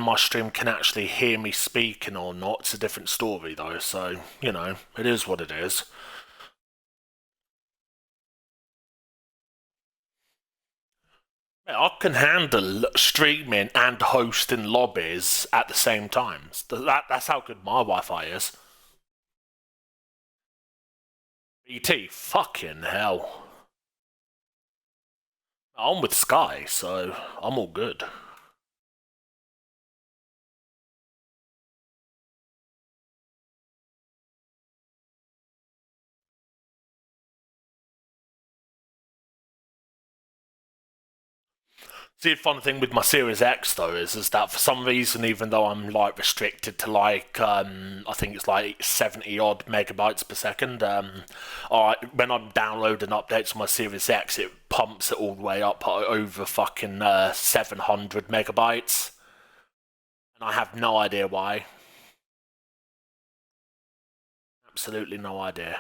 my stream can actually hear me speaking or not, it's a different story though, so, it is what it is. I can handle streaming and hosting lobbies at the same time. That's how good my Wi-Fi is. BT, fucking hell. I'm with Sky, so I'm all good. See, the fun thing with my Series X though is that for some reason, even though I'm like restricted to I think it's like 70 odd megabytes per second, when I'm downloading updates on my Series X, it pumps it all the way up over fucking 700 megabytes, and I have no idea why. Absolutely no idea.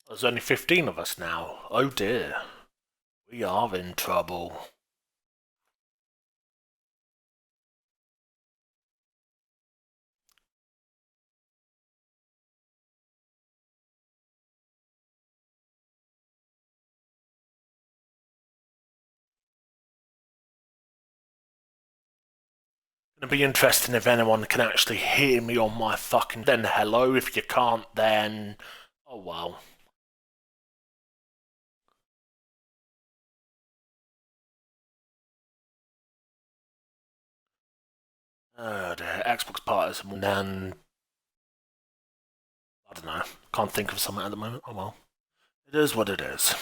There's only 15 of us now. Oh dear. We are in trouble. It'd be interesting if anyone can actually hear me on my fucking. Then hello. If you can't, then oh well. The Xbox parties and then I don't know. Can't think of something at the moment. Oh well. It is what it is.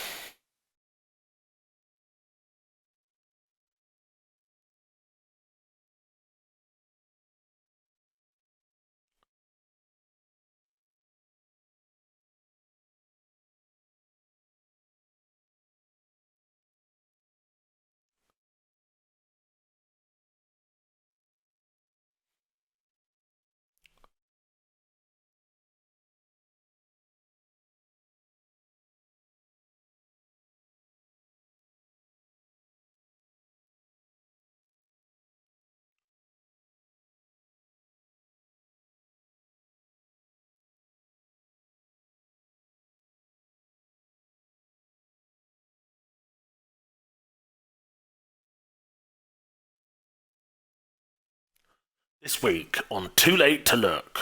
This week on Too Late to Look.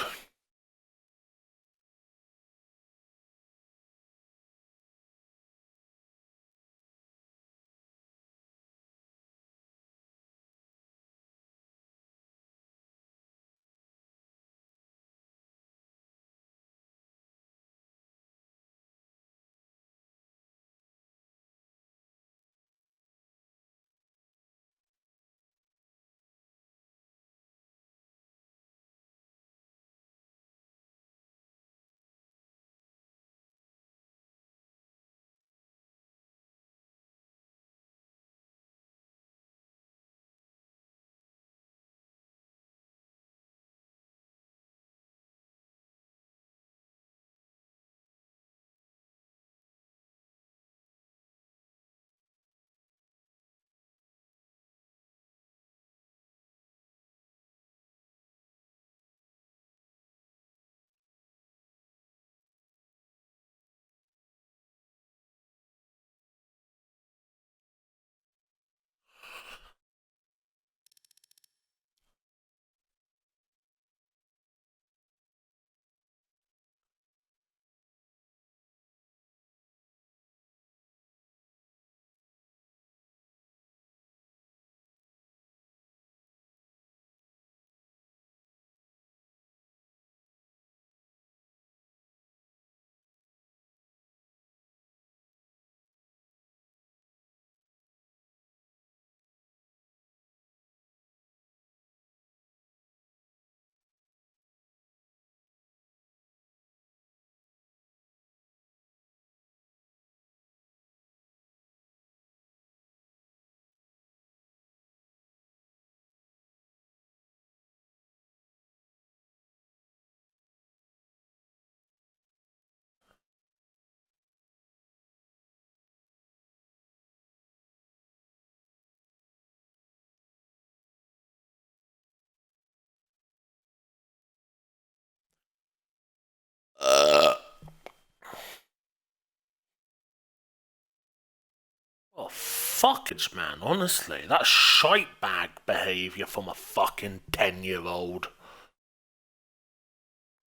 Oh, fuckage, man, honestly. That's shite bag behaviour from a fucking 10-year-old.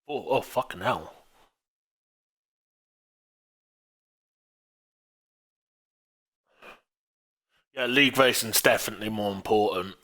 Oh, fucking hell. Yeah, league racing's definitely more important.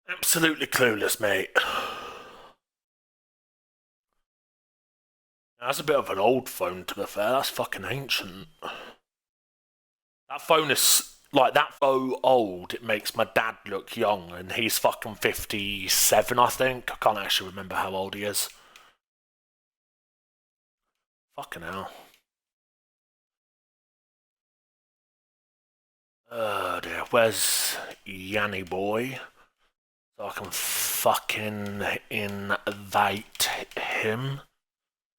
Absolutely clueless, mate. That's a bit of an old phone, to be fair. That's fucking ancient. That phone is like that so old. It makes my dad look young, and he's fucking 57, I think. I can't actually remember how old he is. Fucking hell. Oh dear. Where's Yanny boy? So I can fucking invite him.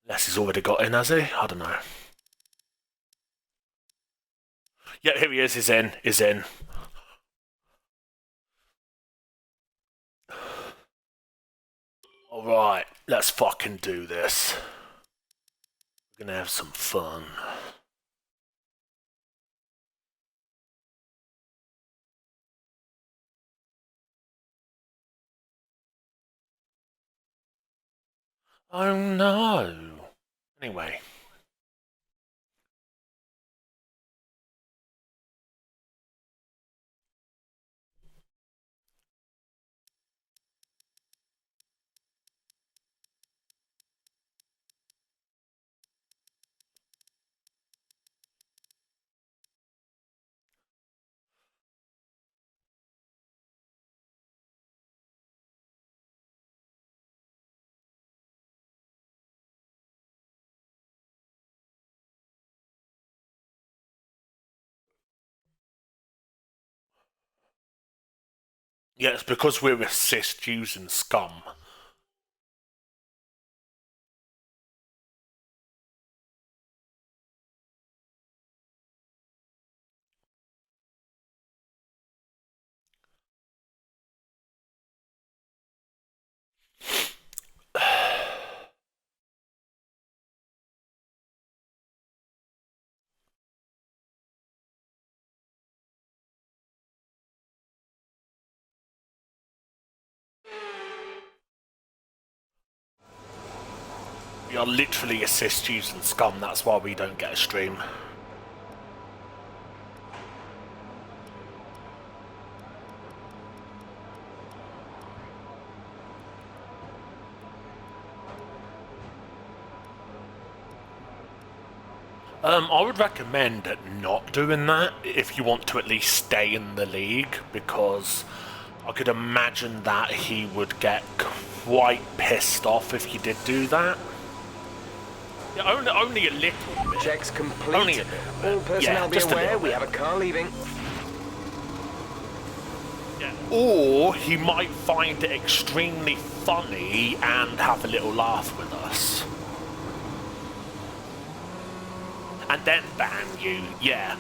Unless he's already got in, has he? I don't know. Yeah, here he is. He's in. He's in. Alright, let's fucking do this. We're gonna have some fun. Oh no. Anyway. Yeah, it's because we're assist using scum. We are literally assist using scum, that's why we don't get a stream. I would recommend not doing that if you want to at least stay in the league, because I could imagine that he would get quite pissed off if you did do that. Yeah, only a little bit. Checks complete. Only a little bit. All personnel be aware we have a car leaving. Yeah. Or he might find it extremely funny and have a little laugh with us. and then ban you, yeah.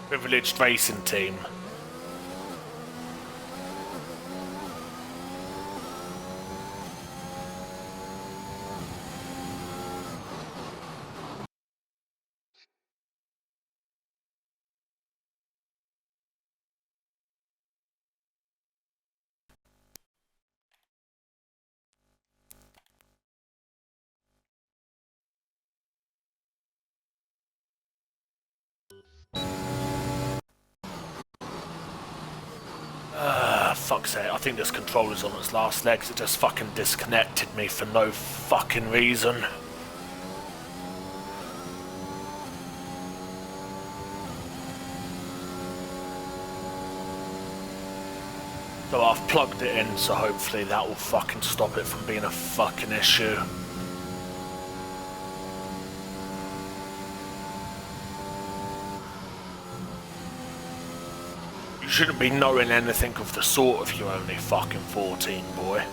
Privileged racing team. Fuck's sake, I think this controller's on its last legs. It just fucking disconnected me for no fucking reason. So I've plugged it in, so hopefully that will fucking stop it from being a fucking issue. You shouldn't be knowing anything of the sort if you're only fucking 14, boy.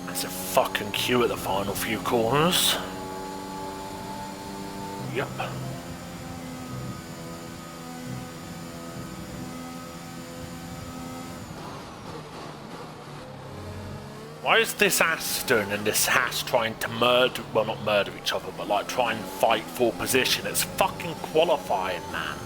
There's a fucking queue at the final few corners. Yep. Why is this Aston and this Haas trying to murder, well not murder each other, but like try and fight for position? It's fucking qualifying, man.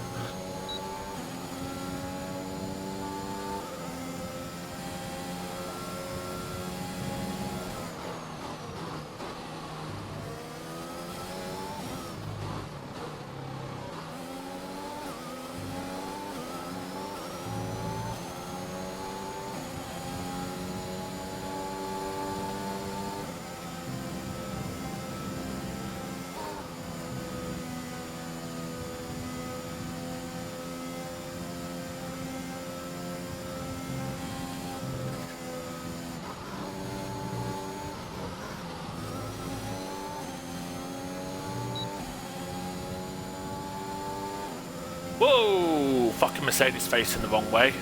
Whoa! Fucking Mercedes facing the wrong way.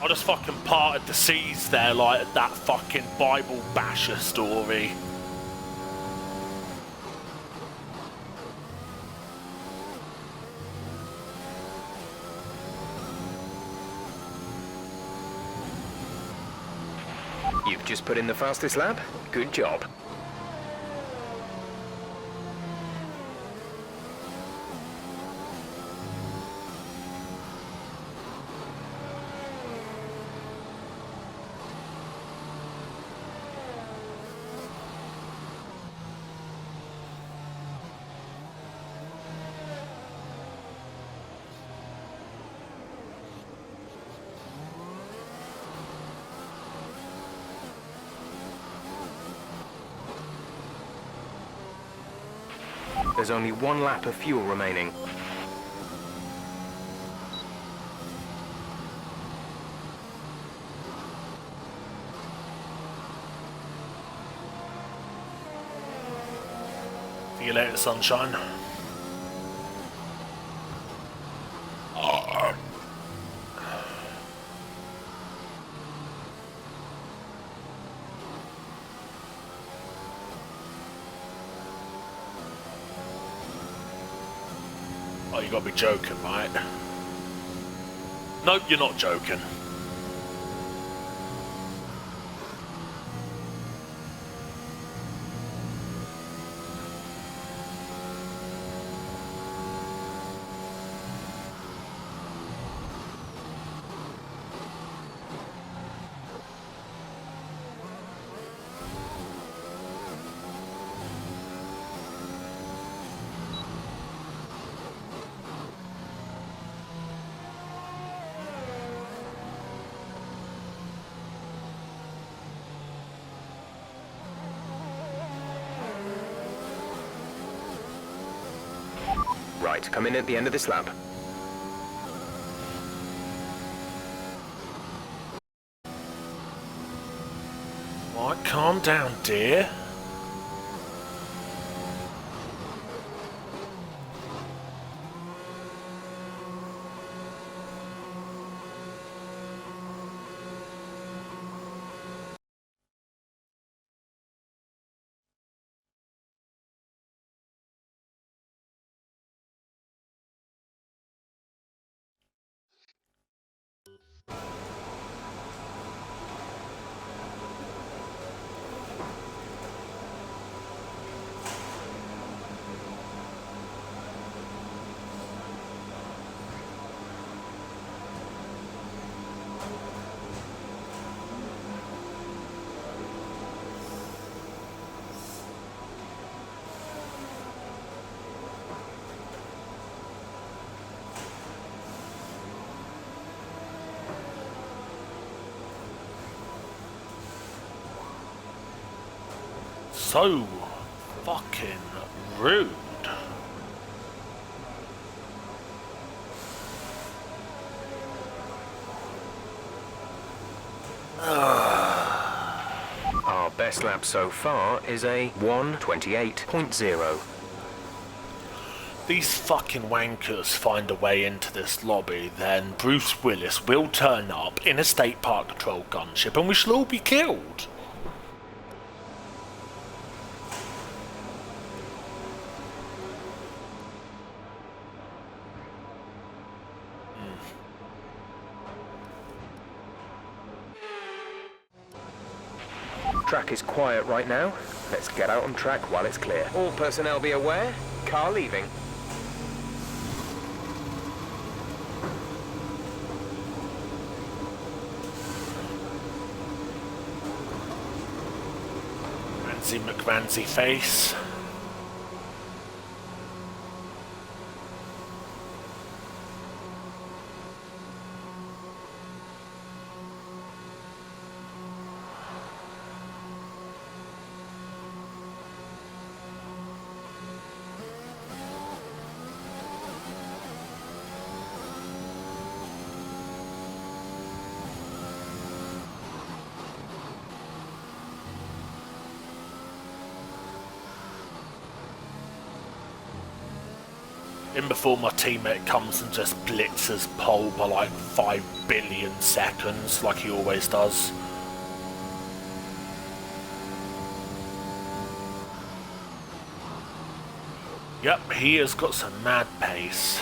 I just fucking parted the seas there like that fucking Bible basher story. You've just put in the fastest lap. Good job. There's only one lap of fuel remaining. See you later, sunshine. Oh, you gotta be joking, right? Nope, you're not joking. Right, come in at the end of this lap. Right, calm down, dear. So fucking rude. Our best lap so far is a 1:28.0. These fucking wankers find a way into this lobby, then Bruce Willis will turn up in a state park control gunship and we shall all be killed. Track is quiet right now. Let's get out on track while it's clear. All personnel be aware. Car leaving. Rancy McRancy face. In before my teammate comes and just blitzes pole by like 5 billion seconds, like he always does. Yep, he has got some mad pace.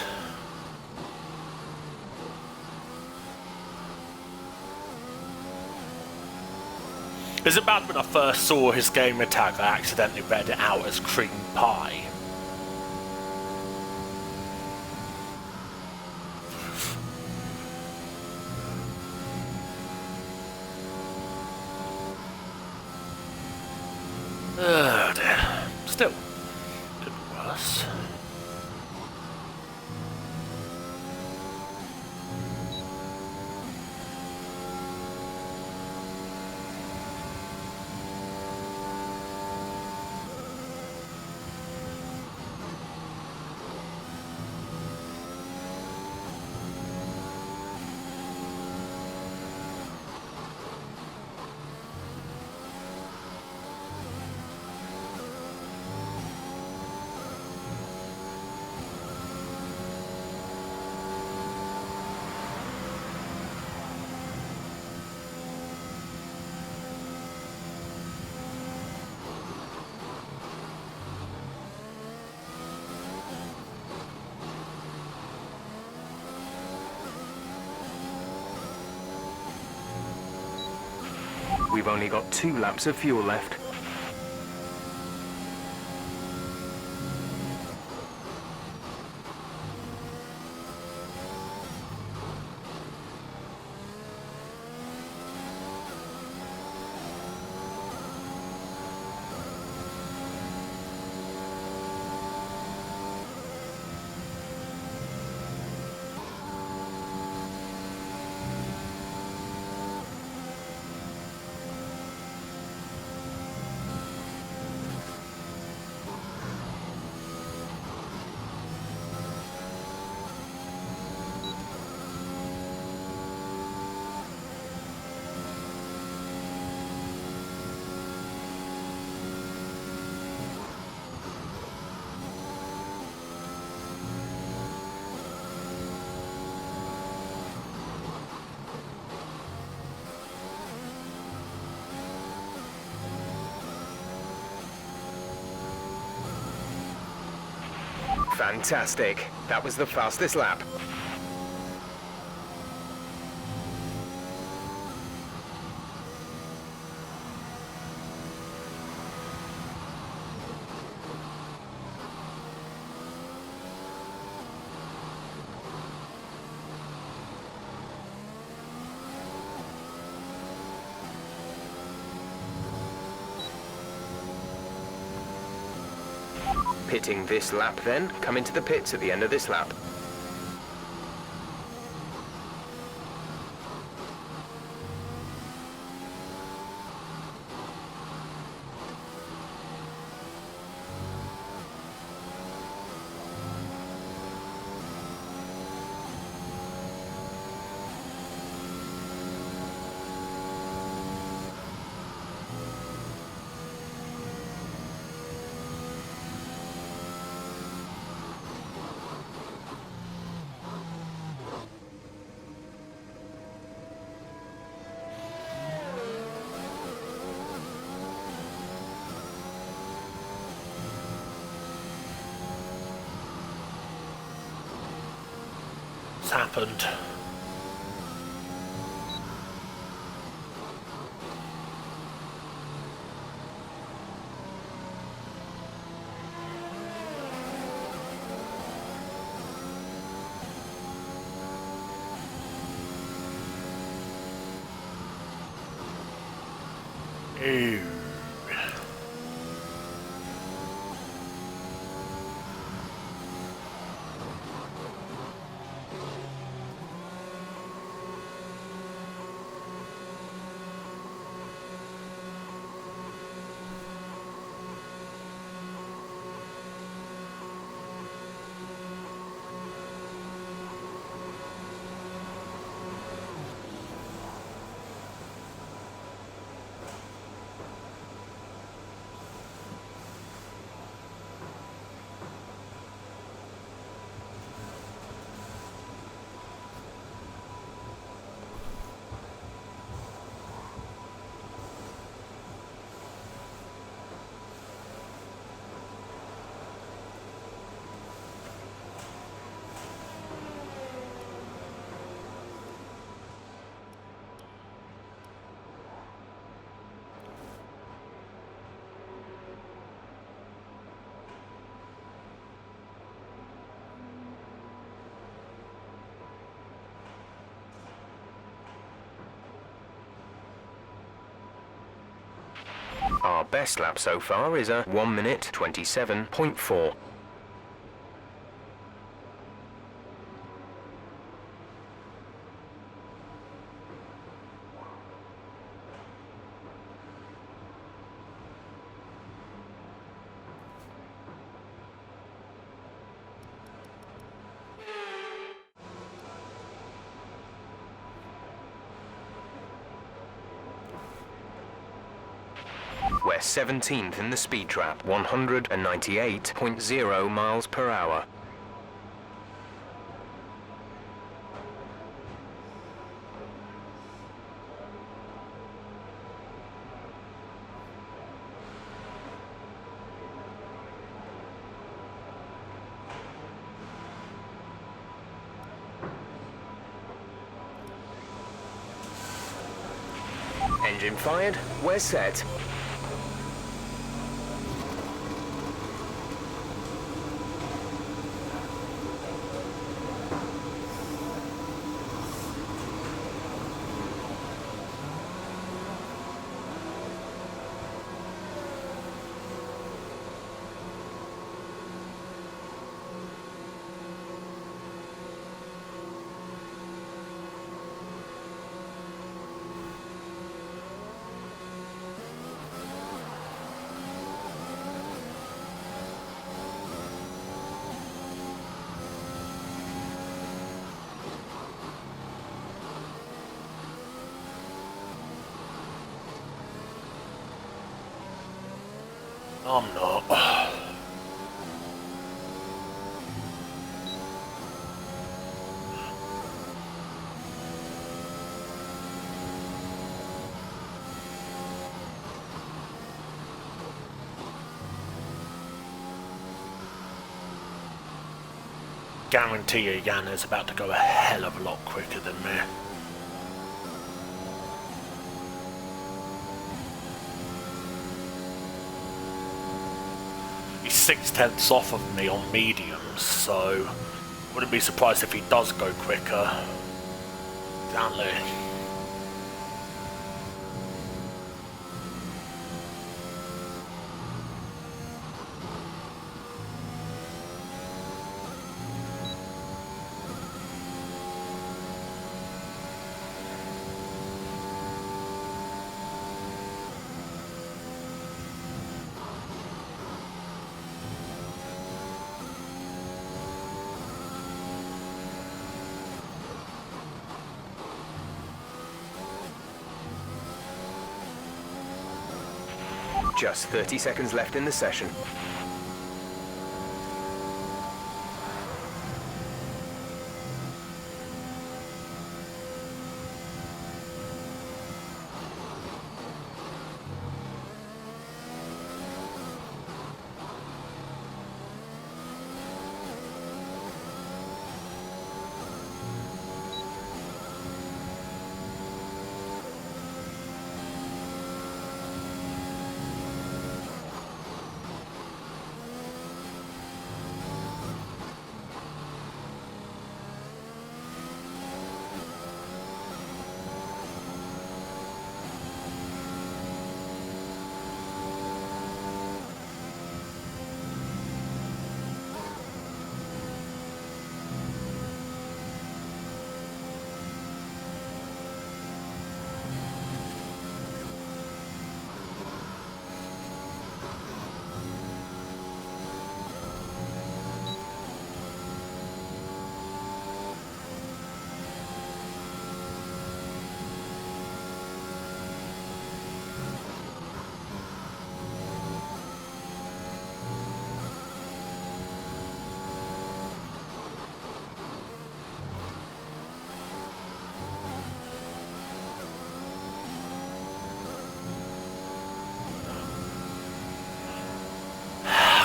Is it bad when I first saw his game attack I accidentally read it out as cream pie? Oh dear. Still, could be worse. We've only got 2 laps of fuel left. Fantastic. That was the fastest lap. Pitting this lap then, come into the pits at the end of this lap. Happened. Ew. Our best lap so far is a 1 minute 27.4. We're 17th in the speed trap, 198.0 miles per hour. Engine fired, we're set. I'm not. guarantee you Yanna's about to go a hell of a lot quicker than me. He's 6/10 off of me on mediums, so wouldn't be surprised if he does go quicker. Exactly. Just 30 seconds left in the session.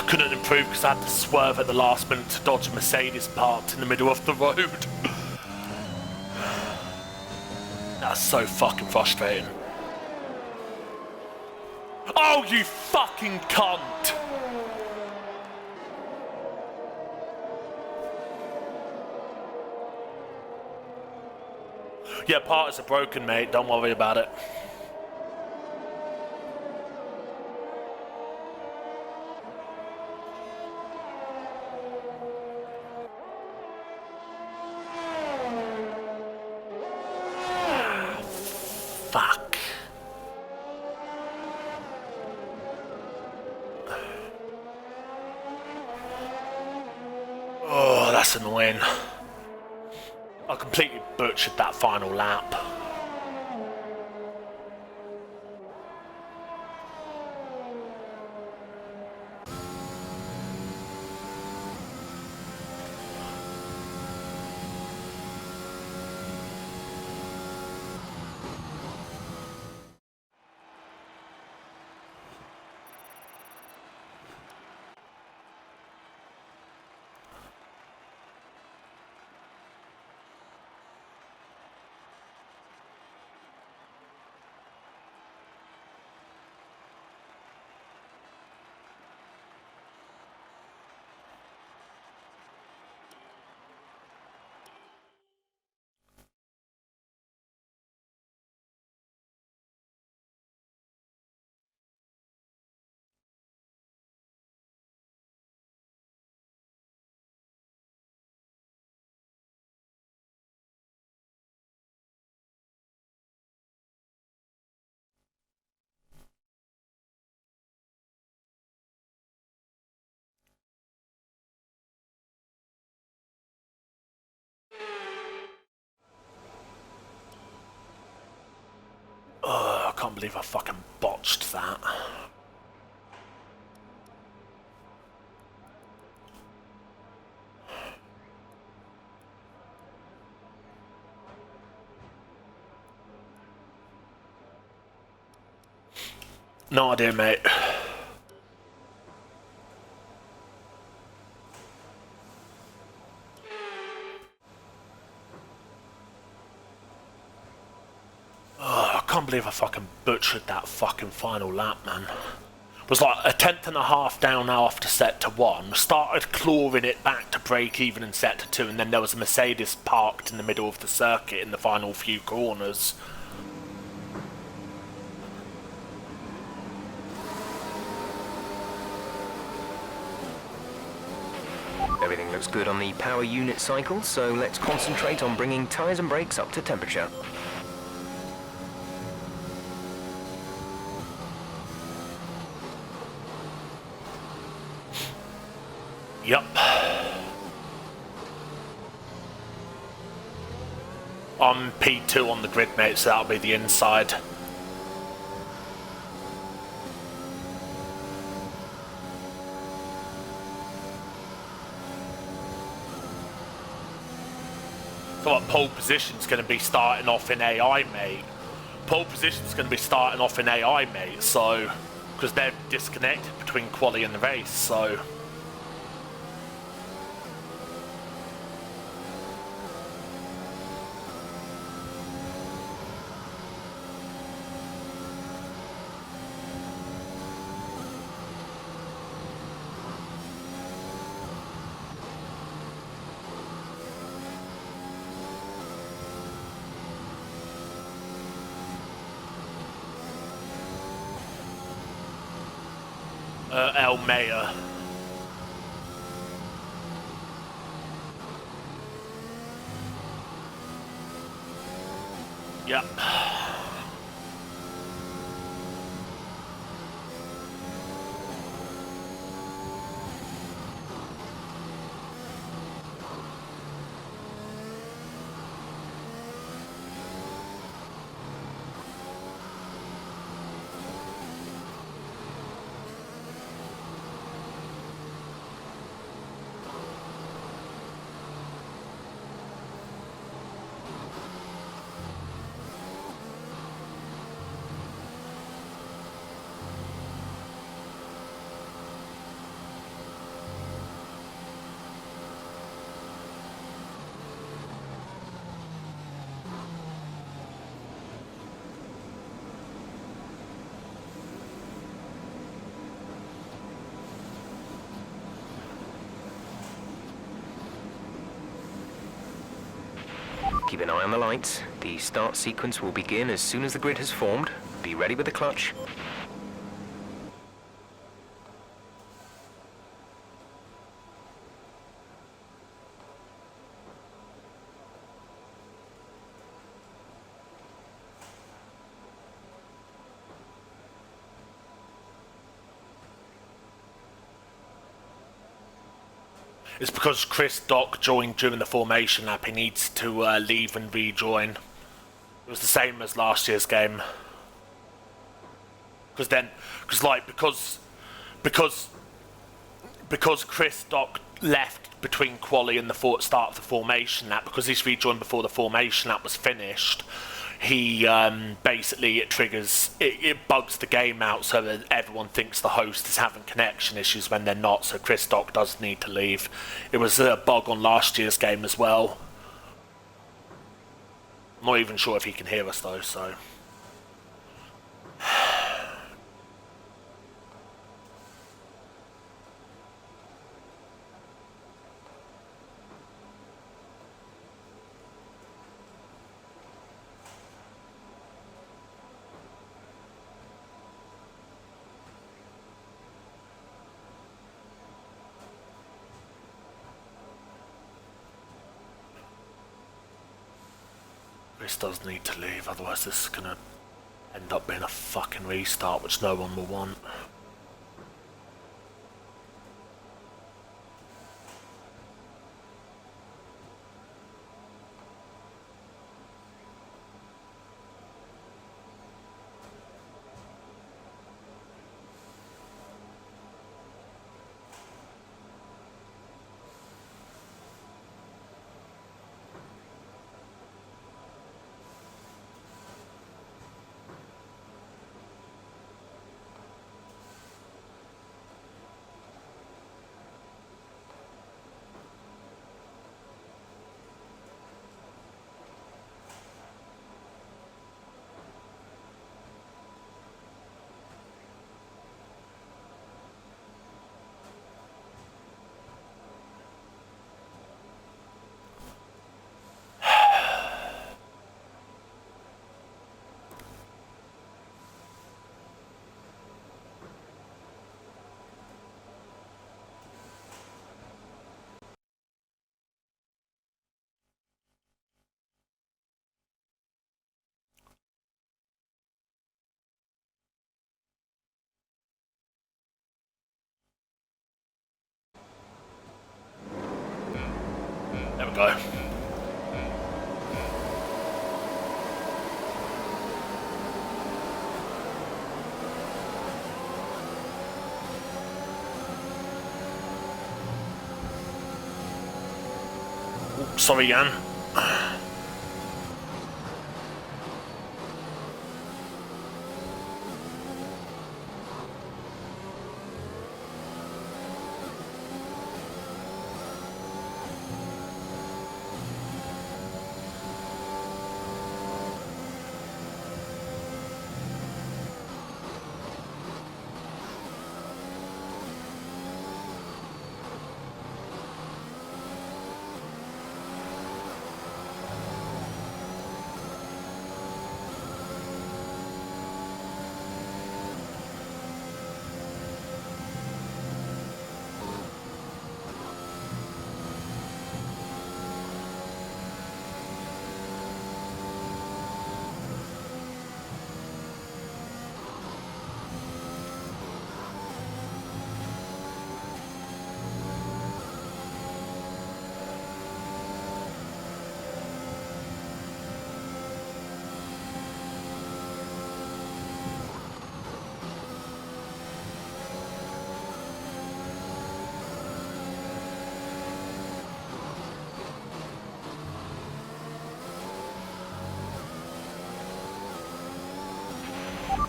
Couldn't improve because I had to swerve at the last minute to dodge a Mercedes parked in the middle of the road. That's so fucking frustrating. Oh, you fucking cunt! Yeah, parts are broken, mate. Don't worry about it. Fuck. Oh, that's annoying. I completely butchered that final lap. Oh, I can't believe I fucking botched that. No idea, mate. can't believe I fucking butchered that fucking final lap, man. Was like a tenth and a half down now after set to 1, started clawing it back to break even in set to 2, and then there was a Mercedes parked in the middle of the circuit in the final few corners. Everything looks good on the power unit cycle, so let's concentrate on bringing tyres and brakes up to temperature. Yep. I'm P2 on the grid, mate, so that'll be the inside. So what, pole position's going to be starting off in AI, mate. Pole position's going to be starting off in AI, mate, so... Because they're disconnected between quali and the race, so... El Mayor. Yep. Keep an eye on the lights. The start sequence will begin as soon as the grid has formed. Be ready with the clutch. It's because Chris Dock joined during the formation lap. He needs to leave and rejoin. It was the same as last year's game. Because Chris Dock left between quali and the start of the formation lap, because he's rejoined before the formation lap was finished, he basically it bugs the game out so that everyone thinks the host is having connection issues when they're not, so Chris Dock does need to leave. It was a bug on last year's game as well. I'm not even sure if he can hear us though, so... This does need to leave, otherwise this is gonna end up being a fucking restart, which no one will want. go. Sorry, Jan.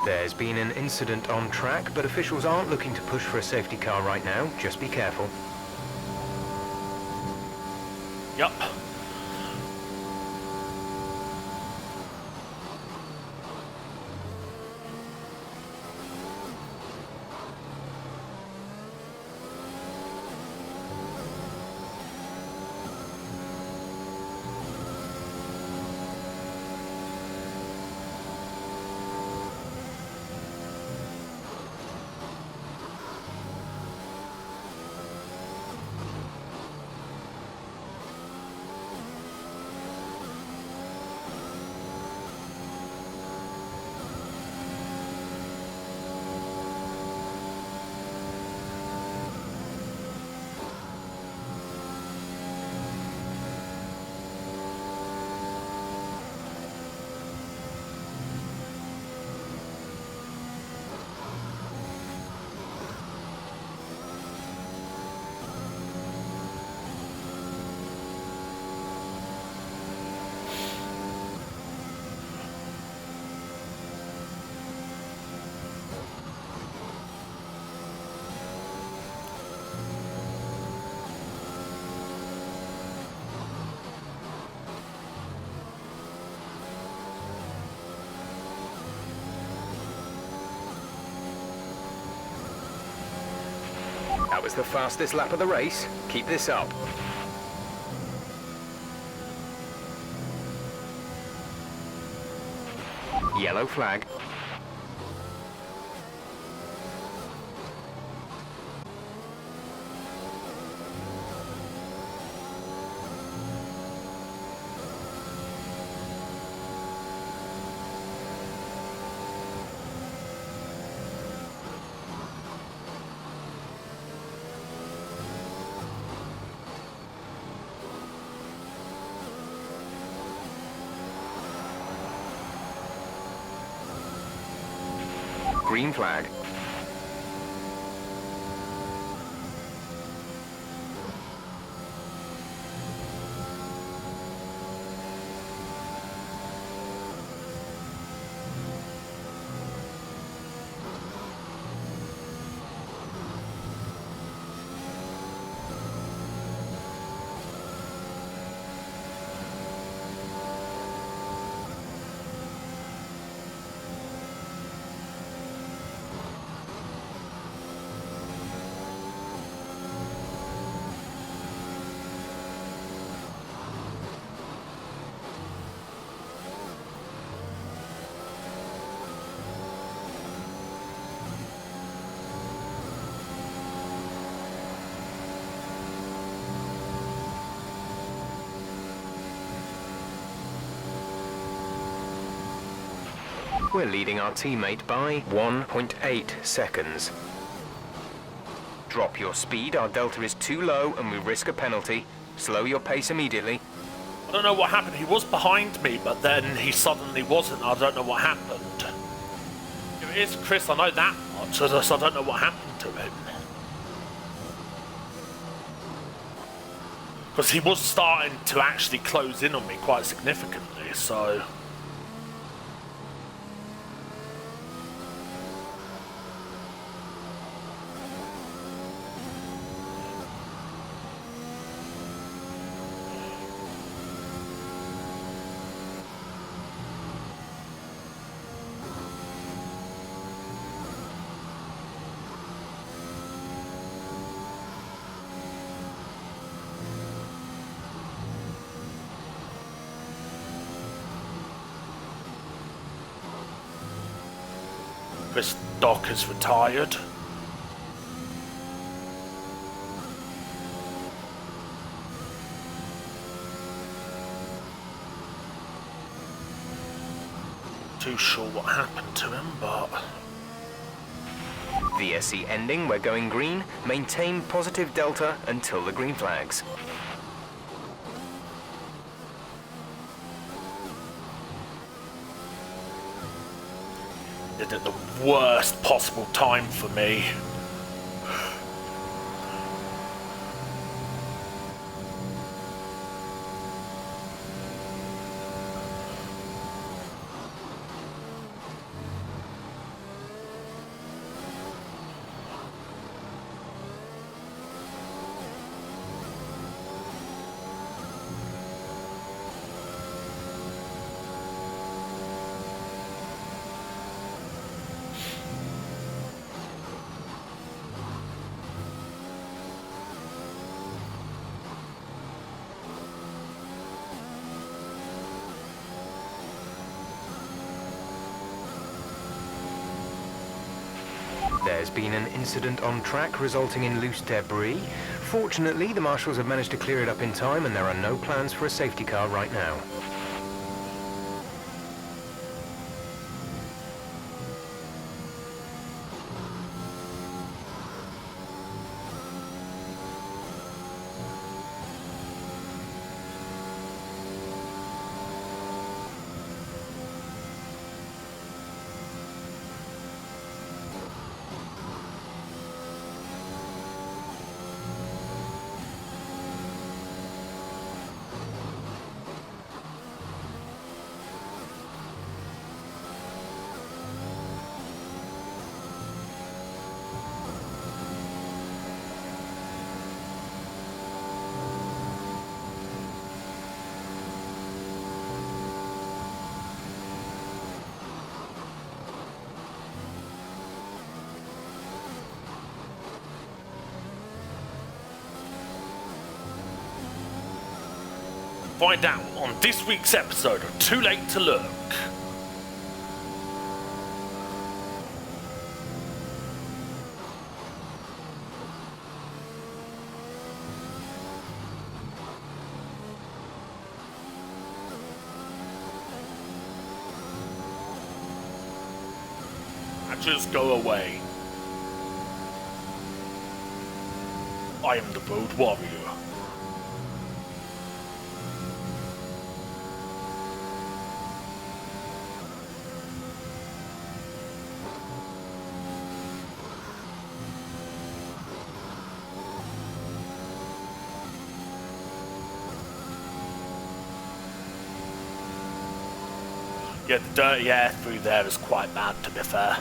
There's been an incident on track, but officials aren't looking to push for a safety car right now. Just be careful. Yep. That was the fastest lap of the race. Keep this up. Yellow flag. Green flag. We're leading our teammate by 1.8 seconds. Drop your speed, our delta is too low and we risk a penalty. Slow your pace immediately. I don't know what happened. He was behind me, but then he suddenly wasn't. I don't know what happened. If it is Chris, I know that much. I don't know what happened to him. Because he was starting to actually close in on me quite significantly, so... Chris Doc is retired. Too sure what happened to him, but... VSC ending, we're going green. Maintain positive delta until the green flags. Did it at the worst possible time for me. There's been an incident on track resulting in loose debris. Fortunately, the marshals have managed to clear it up in time and there are no plans for a safety car right now. Find out on this week's episode of Too Late to Look. Just go away. I am the Road Warrior. Yeah, the dirty air through there is quite bad, to be fair.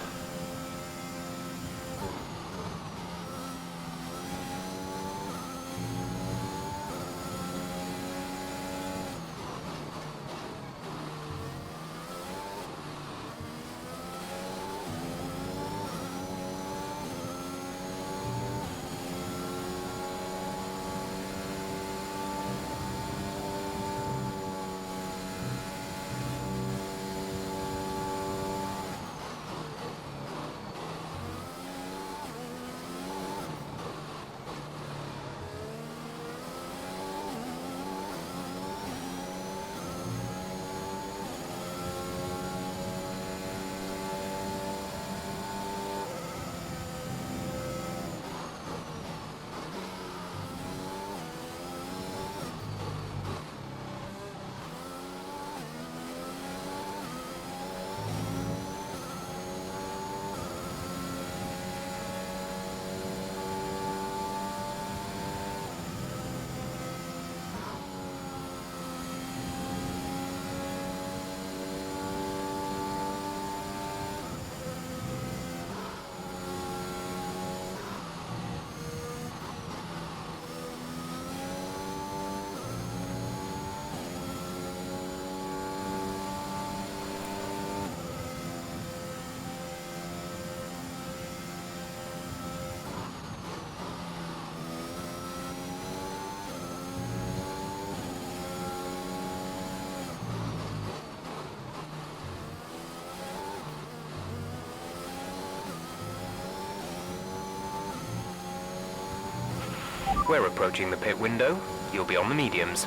We're approaching the pit window. You'll be on the mediums.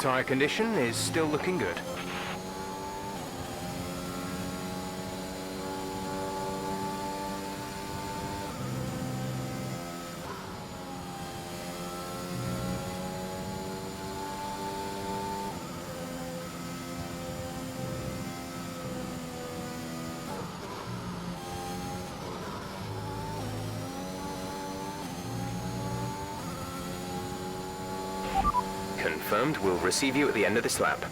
Tyre condition is still looking good. Confirmed. We'll receive you at the end of this lap.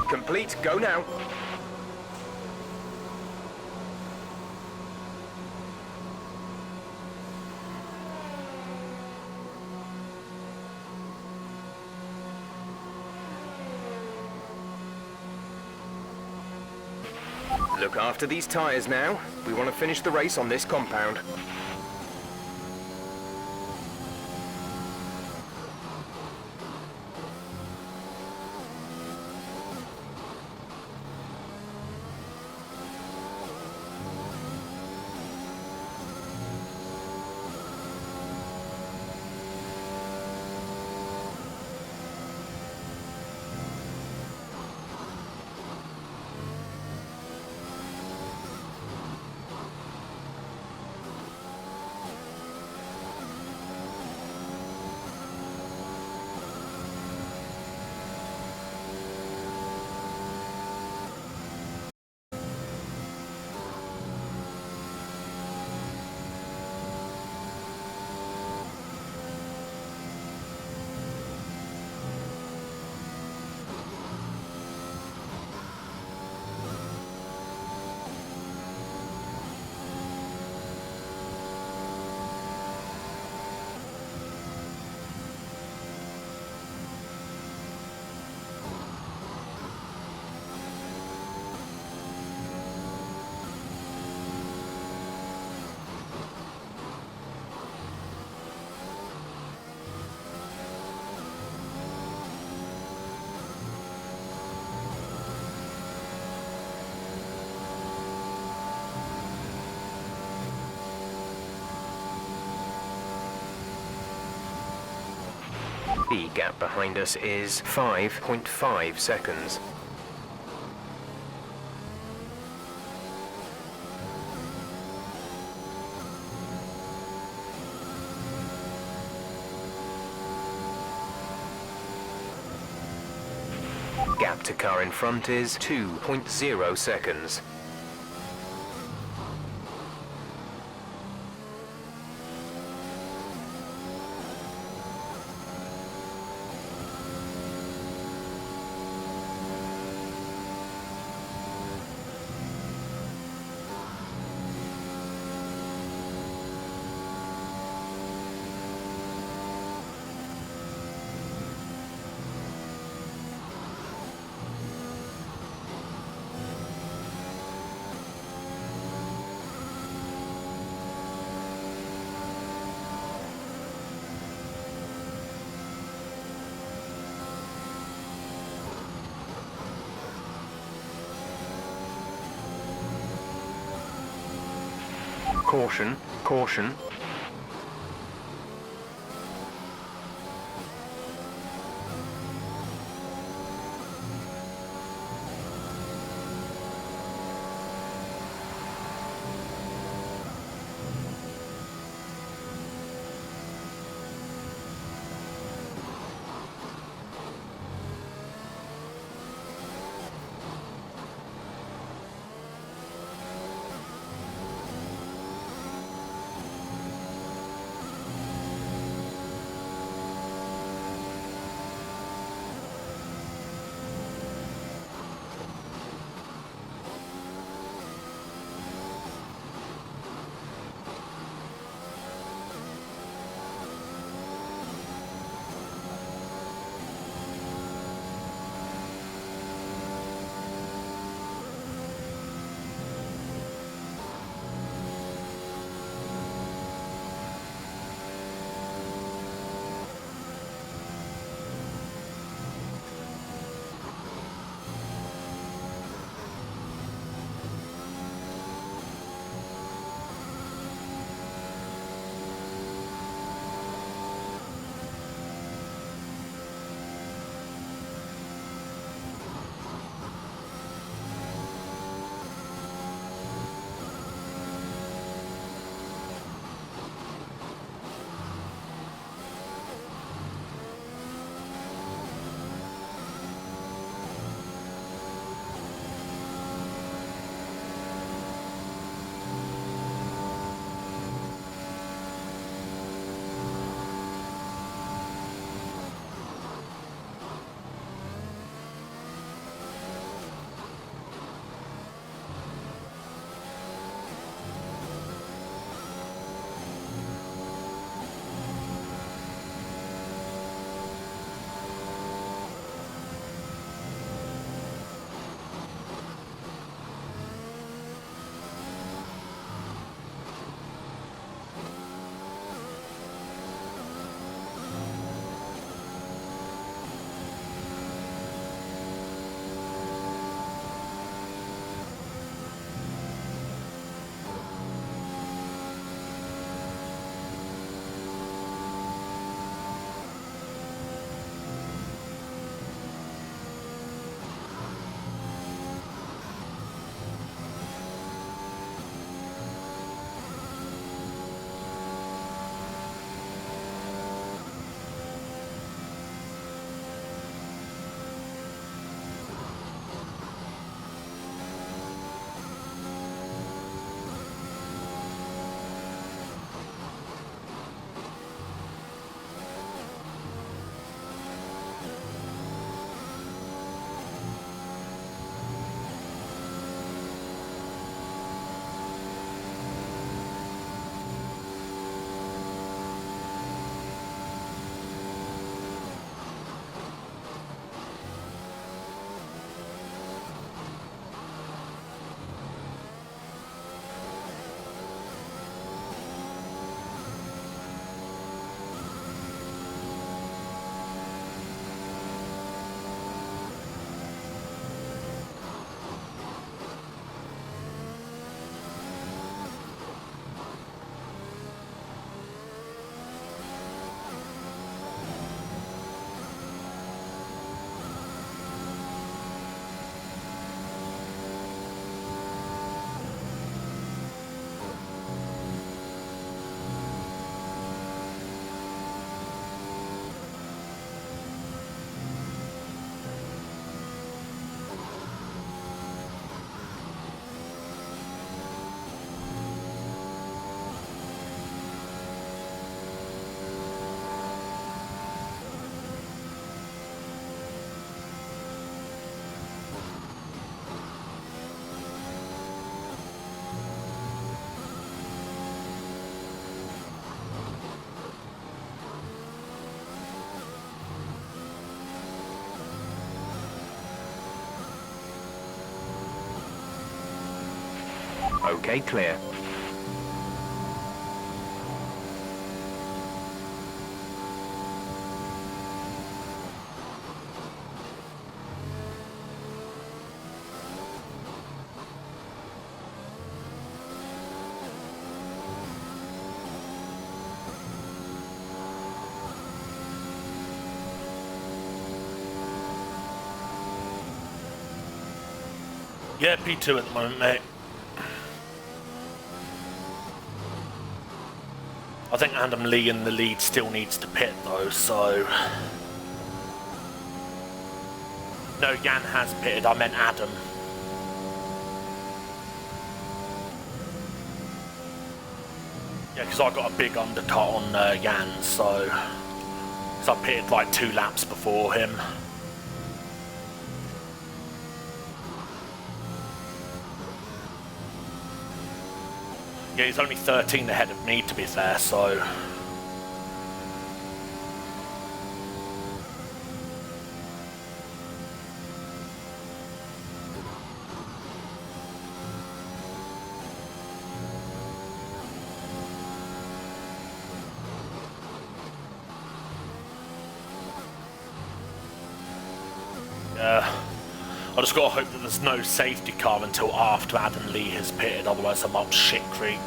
Complete. Go now. Look after these tyres now. We want to finish the race on this compound. The gap behind us is 5.5 seconds. Gap to car in front is 2.0 seconds. Caution, caution. Okay, clear. Yeah, P2 at the moment, mate. I think Adam Lee in the lead still needs to pit though, so... No, Jan has pitted, I meant Adam. Yeah, because I got a big undercut on Jan, so I pitted like 2 laps before him. Yeah, he's only 13 ahead of me, to be fair, so... Yeah. I just gotta hope that there's no safety car until after Adam Lee has pitted, otherwise I'm up shit creek.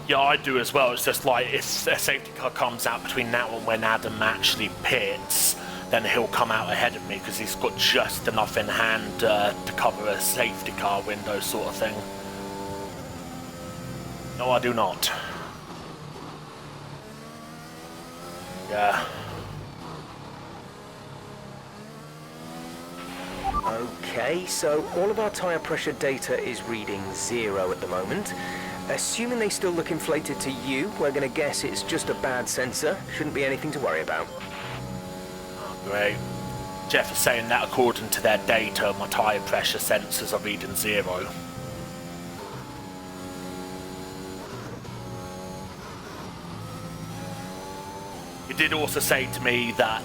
Yeah, I do as well. It's just like if a safety car comes out between now and when Adam actually pits, then he'll come out ahead of me because he's got just enough in hand to cover a safety car window sort of thing. No, I do not. Yeah. Okay, so all of our tyre pressure data is reading 0 at the moment. Assuming they still look inflated to you, we're going to guess it's just a bad sensor. Shouldn't be anything to worry about. Oh, great. Jeff is saying that according to their data, my tyre pressure sensors are reading 0. You did also say to me that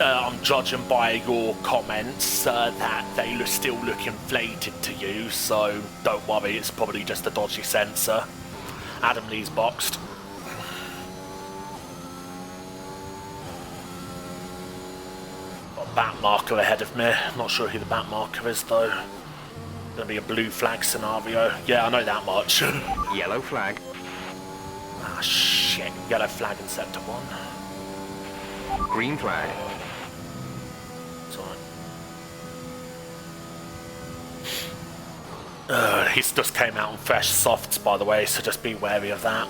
I'm judging by your comments that they still look inflated to you, so don't worry, it's probably just a dodgy sensor. Adam Lee's boxed. Got a bat marker ahead of me. Not sure who the bat marker is though. Gonna be a blue flag scenario. Yeah, I know that much. Yellow flag. Ah, shit. Yellow flag in sector 1. Green flag. He's just came out on fresh softs, by the way, so just be wary of that.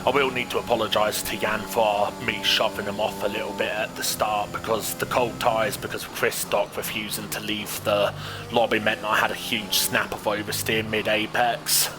I will need to apologise to Jan for me shoving him off a little bit at the start because the cold tyres, because of Chris Stock refusing to leave the lobby, meant I had a huge snap of oversteer mid-apex.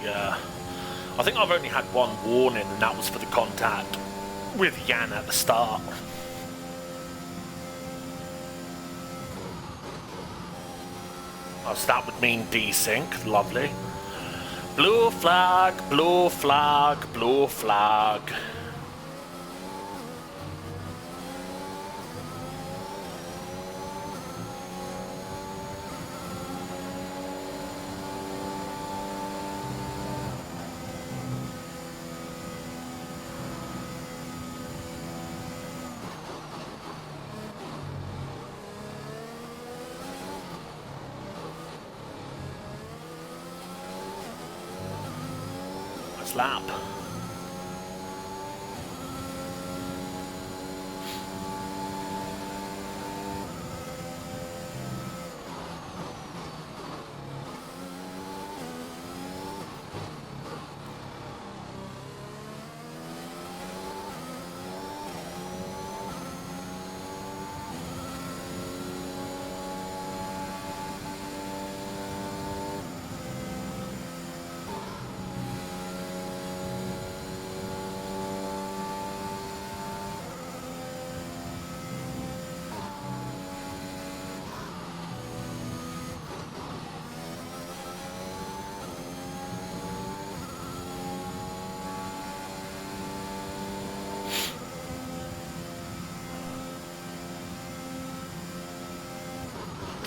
Yeah, I think I've only had one warning, and that was for the contact with Jan at the start. Oh, so that would mean desync, lovely. Blue flag, blue flag, blue flag. Lap.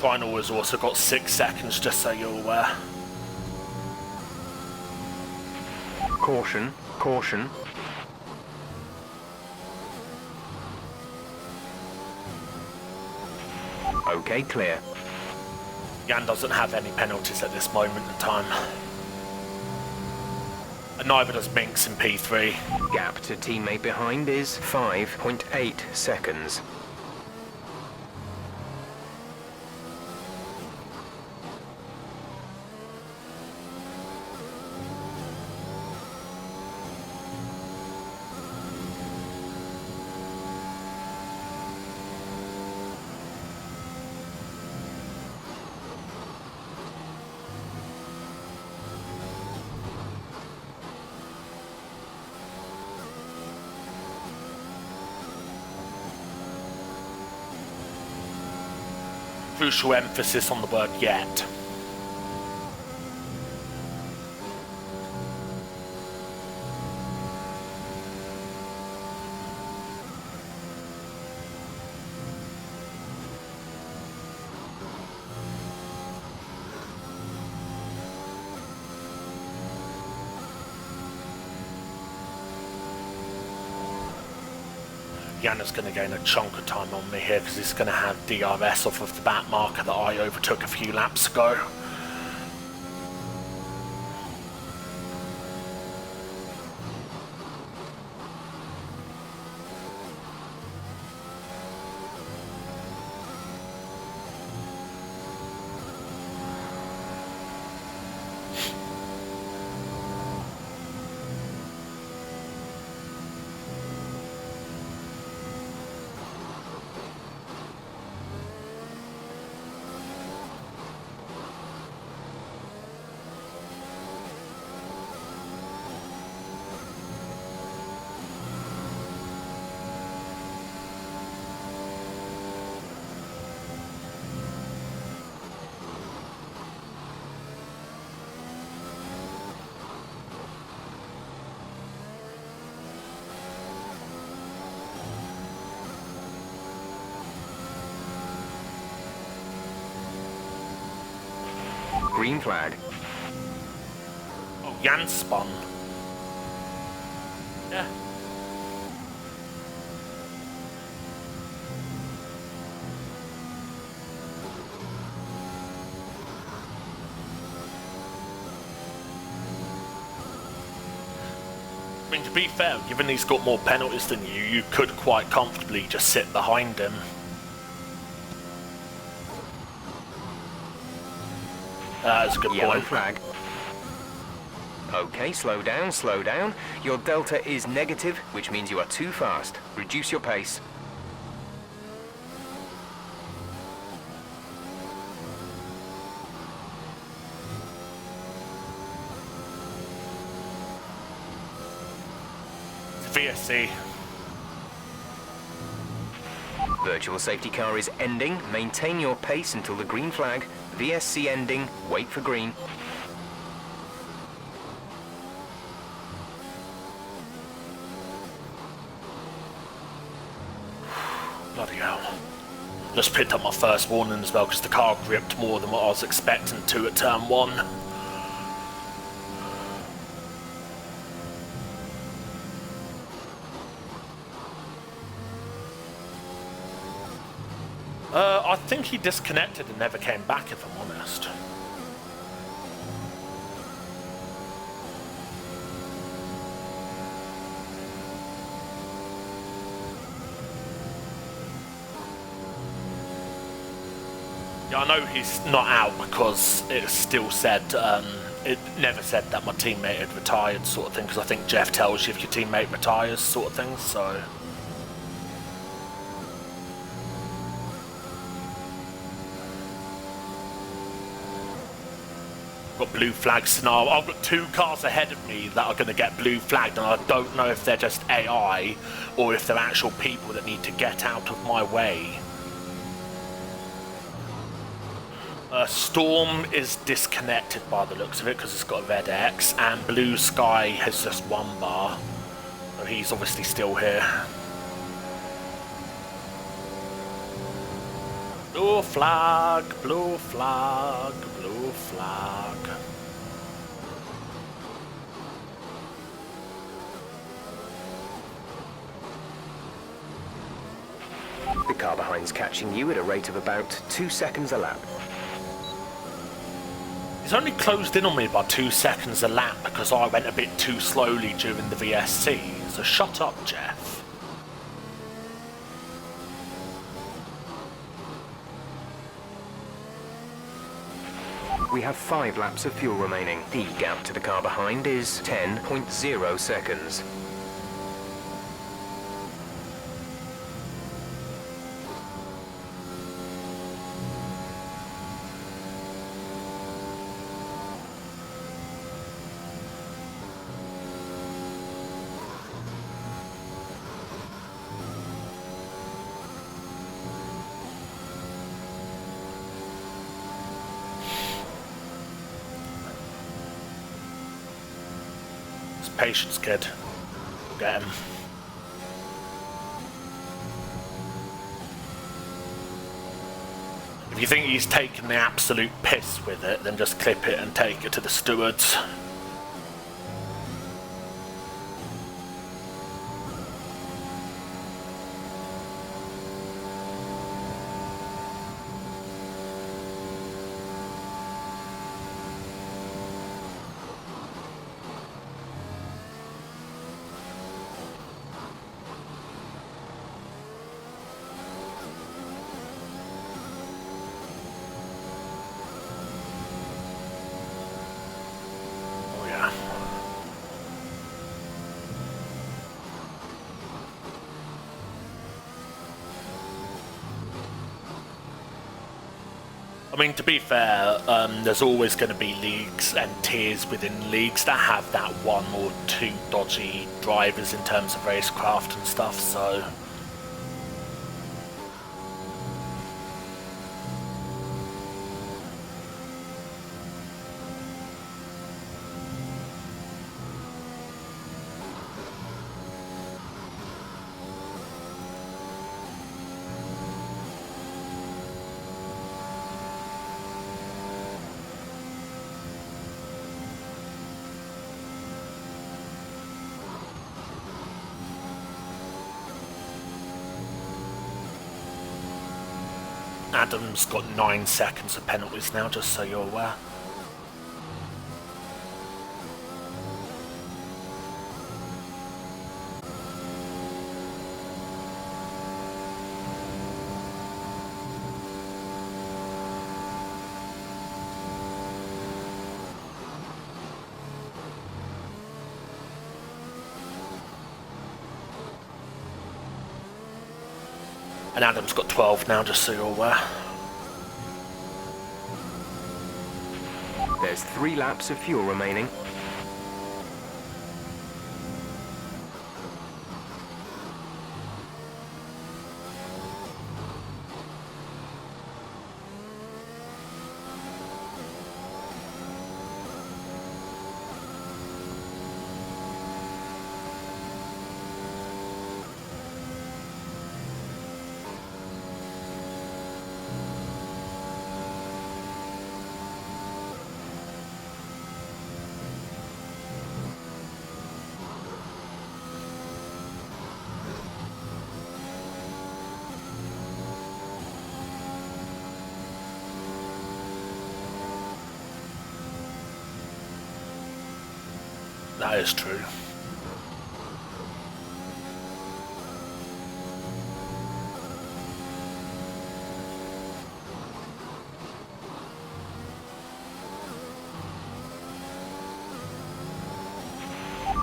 Final has also got 6 seconds, just so you're aware. Caution, caution. Okay, clear. Jan doesn't have any penalties at this moment in time. And neither does Minx in P3. Gap to teammate behind is 5.8 seconds. Crucial emphasis on the word yet. Yanna's going to gain a chunk of time on me here because he's going to have DRS off of the back marker that I overtook a few laps ago. Green flag. Oh, Jan spun. Yeah. I mean, to be fair, given he's got more penalties than you, you could quite comfortably just sit behind him. That's a good Yellow point. flag. Okay, slow down, slow down. Your delta is negative, which means you are too fast. Reduce your pace. VSC. Virtual safety car is ending. Maintain your pace until the green flag. VSC ending. Wait for green. Bloody hell. Just picked up my first warning as well because the car gripped more than what I was expecting to at turn 1. I think he disconnected and never came back, if I'm honest. Yeah, I know he's not out because it still said, it never said that my teammate had retired sort of thing, because I think Jeff tells you if your teammate retires sort of thing, so... Got blue flags now. I've got 2 cars ahead of me that are going to get blue flagged, and I don't know if they're just AI or if they're actual people that need to get out of my way. Storm is disconnected by the looks of it because it's got a red X, and Blue Sky has just 1 bar, so he's obviously still here. Blue flag, blue flag, blue flag. The car behind's catching you at a rate of about 2 seconds a lap. He's only closed in on me by 2 seconds a lap because I went a bit too slowly during the VSC, so shut up, Jeff. We have 5 laps of fuel remaining. The gap to the car behind is 10.0 seconds. Patience, kid. Get him. If you think he's taking the absolute piss with it, then just clip it and take it to the stewards. I mean, to be fair, there's always going to be leagues and tiers within leagues that have that 1 or 2 dodgy drivers in terms of racecraft and stuff, so... Adam's got 9 seconds of penalties now, just so you're aware. And Adam's got 12 now, just so you're aware. There's 3 laps of fuel remaining. That is true.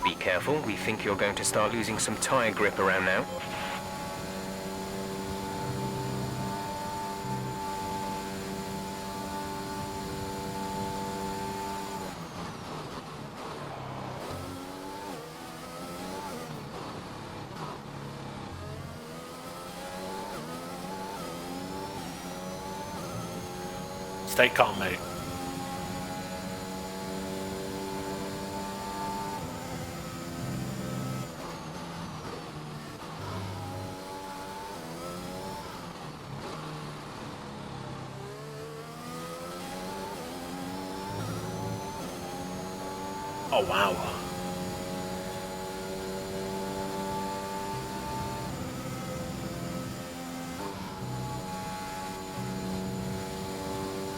Be careful, we think you're going to start losing some tyre grip around now. Stay calm, mate. Oh, wow.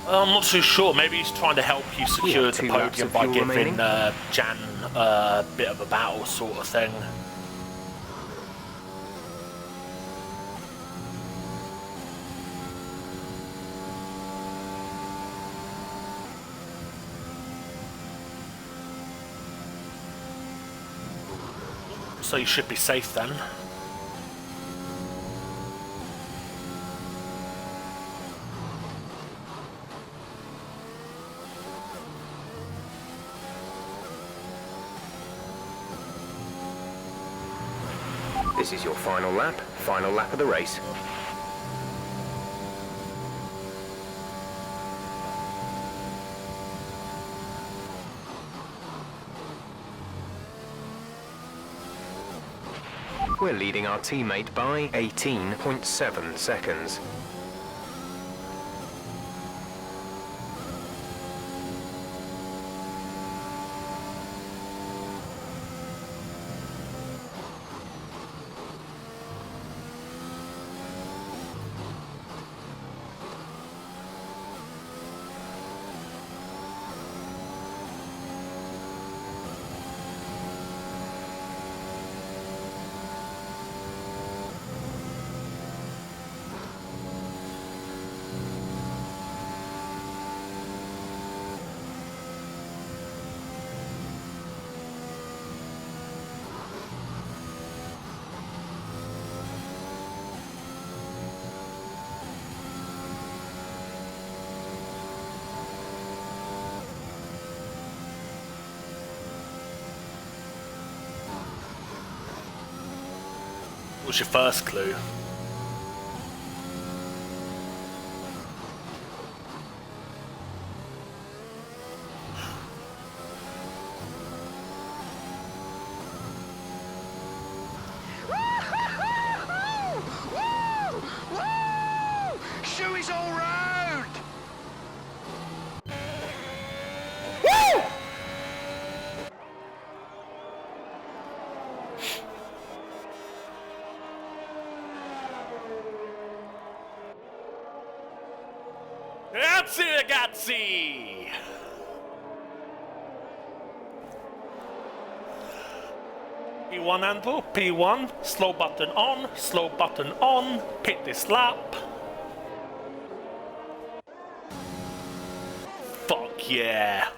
I'm not too sure. Maybe he's trying to help you secure the podium by giving Jan a bit of a battle sort of thing. So you should be safe then. This is your final lap of the race. We're leading our teammate by 18.7 seconds. What's your first clue? Shoey's all round! Woo! Grazie ragazzi! P1 Anvil, P1, slow button on, pit this lap. Fuck yeah.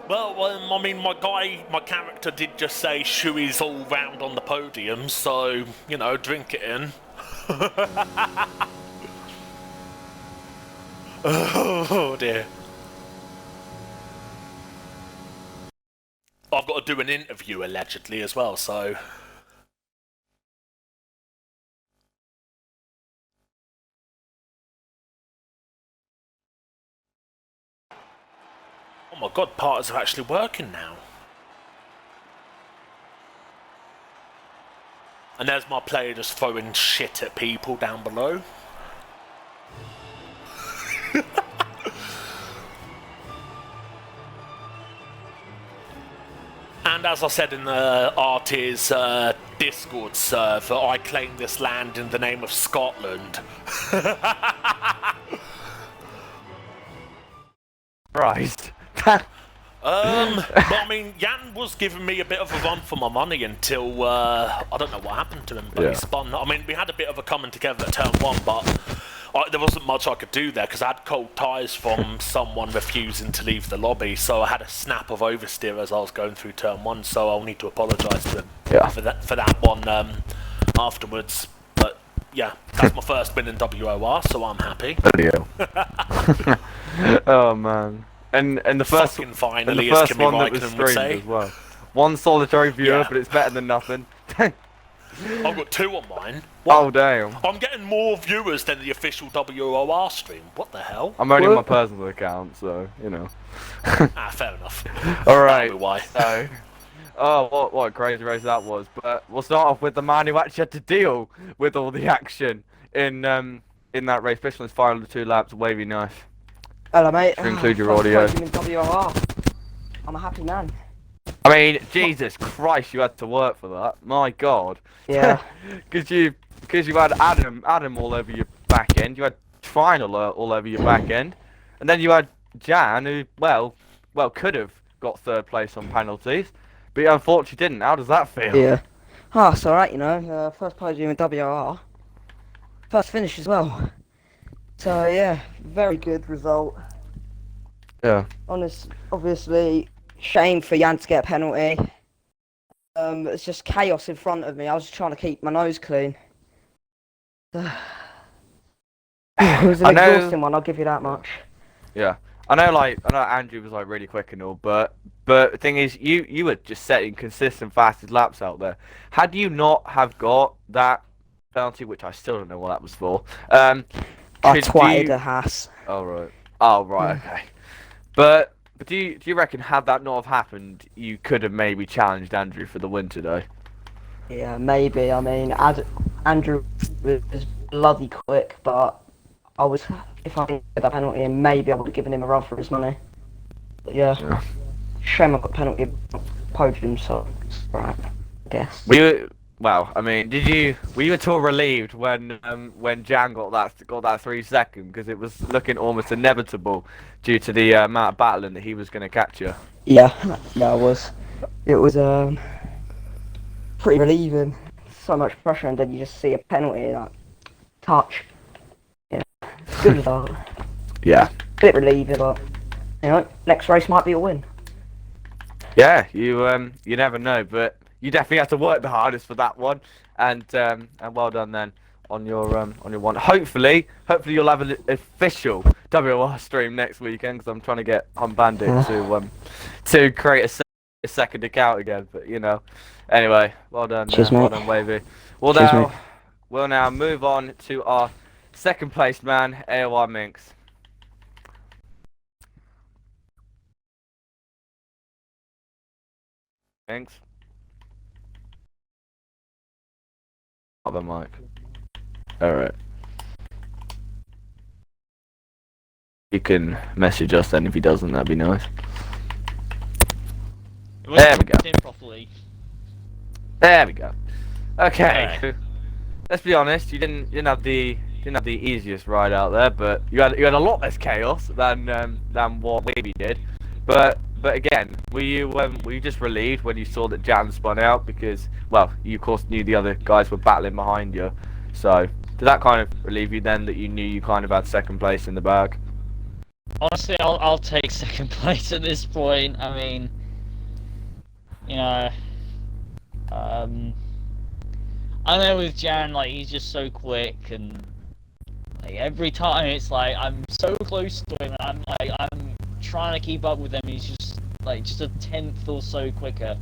Well, I mean, my character did just say Shoey's all round on the podium, so, you know, drink it in. Oh dear. I've got to do an interview allegedly as well, so... Oh my god, partners are actually working now. And there's my player just throwing shit at people down below. And as I said in the RT's Discord server, I claim this land in the name of Scotland. Right. But I mean, Jan was giving me a bit of a run for my money until, I don't know what happened to him, but he spun. I mean, we had a bit of a coming together at turn 1, but there wasn't much I could do there, because I had cold tyres from someone refusing to leave the lobby, so I had a snap of oversteer as I was going through turn 1, so I'll need to apologise to him for that one afterwards. But yeah, that's my first win in WOR, so I'm happy. Oh man. And the first Fucking finally, and the as first Kimmy one that was Reichman would streamed say. as well. One solitary viewer, Yeah. but it's better than nothing. I've got 2 on mine. What? Oh damn. I'm getting more viewers than the official WOR stream. What the hell? I'm only on my personal account, so you know. Ah, fair enough. Alright. That'll be why. So Oh, what a crazy race that was. But we'll start off with the man who actually had to deal with all the action in that race, especially in his final 2 laps. Wavy knife. Hello, mate. To include your First audio. podium in WOR. I'm a happy man. I mean, Jesus Christ, you had to work for that. My God. Yeah. Because you had Adam all over your back end. You had Final all over your back end, and then you had Jan, who well could have got 3rd place on penalties, but he unfortunately didn't. How does that feel? Yeah. Oh, it's alright, you know. First podium in WOR. First finish as well. So, yeah, very good result. Yeah. Obviously, shame for Jan to get a penalty. It's just chaos in front of me. I was just trying to keep my nose clean. It was an exhausting one, I'll give you that much. Yeah. I know Andrew was like really quick and all, but the thing is, you were just setting consistent fastest laps out there. Had you not have got that penalty, which I still don't know what that was for, I twatted a Haas. Oh right. Oh right. Okay. But do you reckon had that not have happened, you could have maybe challenged Andrew for the win today? Yeah, maybe. I mean, Andrew was bloody quick, but if I didn't get that penalty, maybe I would have given him a run for his money. But yeah. Shame I got penalty podium, so right, I guess. Well, I mean, were you at all relieved when Jan got that 3 second, because it was looking almost inevitable due to the amount of battling that he was going to catch you? Yeah, it was pretty relieving. So much pressure, and then you just see a penalty, like touch. Yeah, good result. Yeah. Bit relieving, but you know, next race might be a win. Yeah, you never know, but you definitely have to work the hardest for that one, and well done then on your one. Hopefully you'll have an official WOR stream next weekend, because I'm trying to get on Bandit to create a second account again. But you know, anyway, well done, well done, Wavy. We'll now move on to our second place man, AOR Minx. Minx. The mic. Alright. You can message us then if he doesn't, that'd be nice. There we go. Properly. There we go. Okay. Right. Let's be honest, you didn't have the easiest ride out there, but you had a lot less chaos than what Wavy did. But again, were you just relieved when you saw that Jan spun out, because well, you of course knew the other guys were battling behind you, so did that kind of relieve you then, that you knew you kind of had second place in the bag? Honestly, I'll take second place at this point. I mean, you know, I know with Jan, like, he's just so quick, and like every time it's like I'm so close to him, and I'm trying to keep up with him. He's just a tenth or so quicker.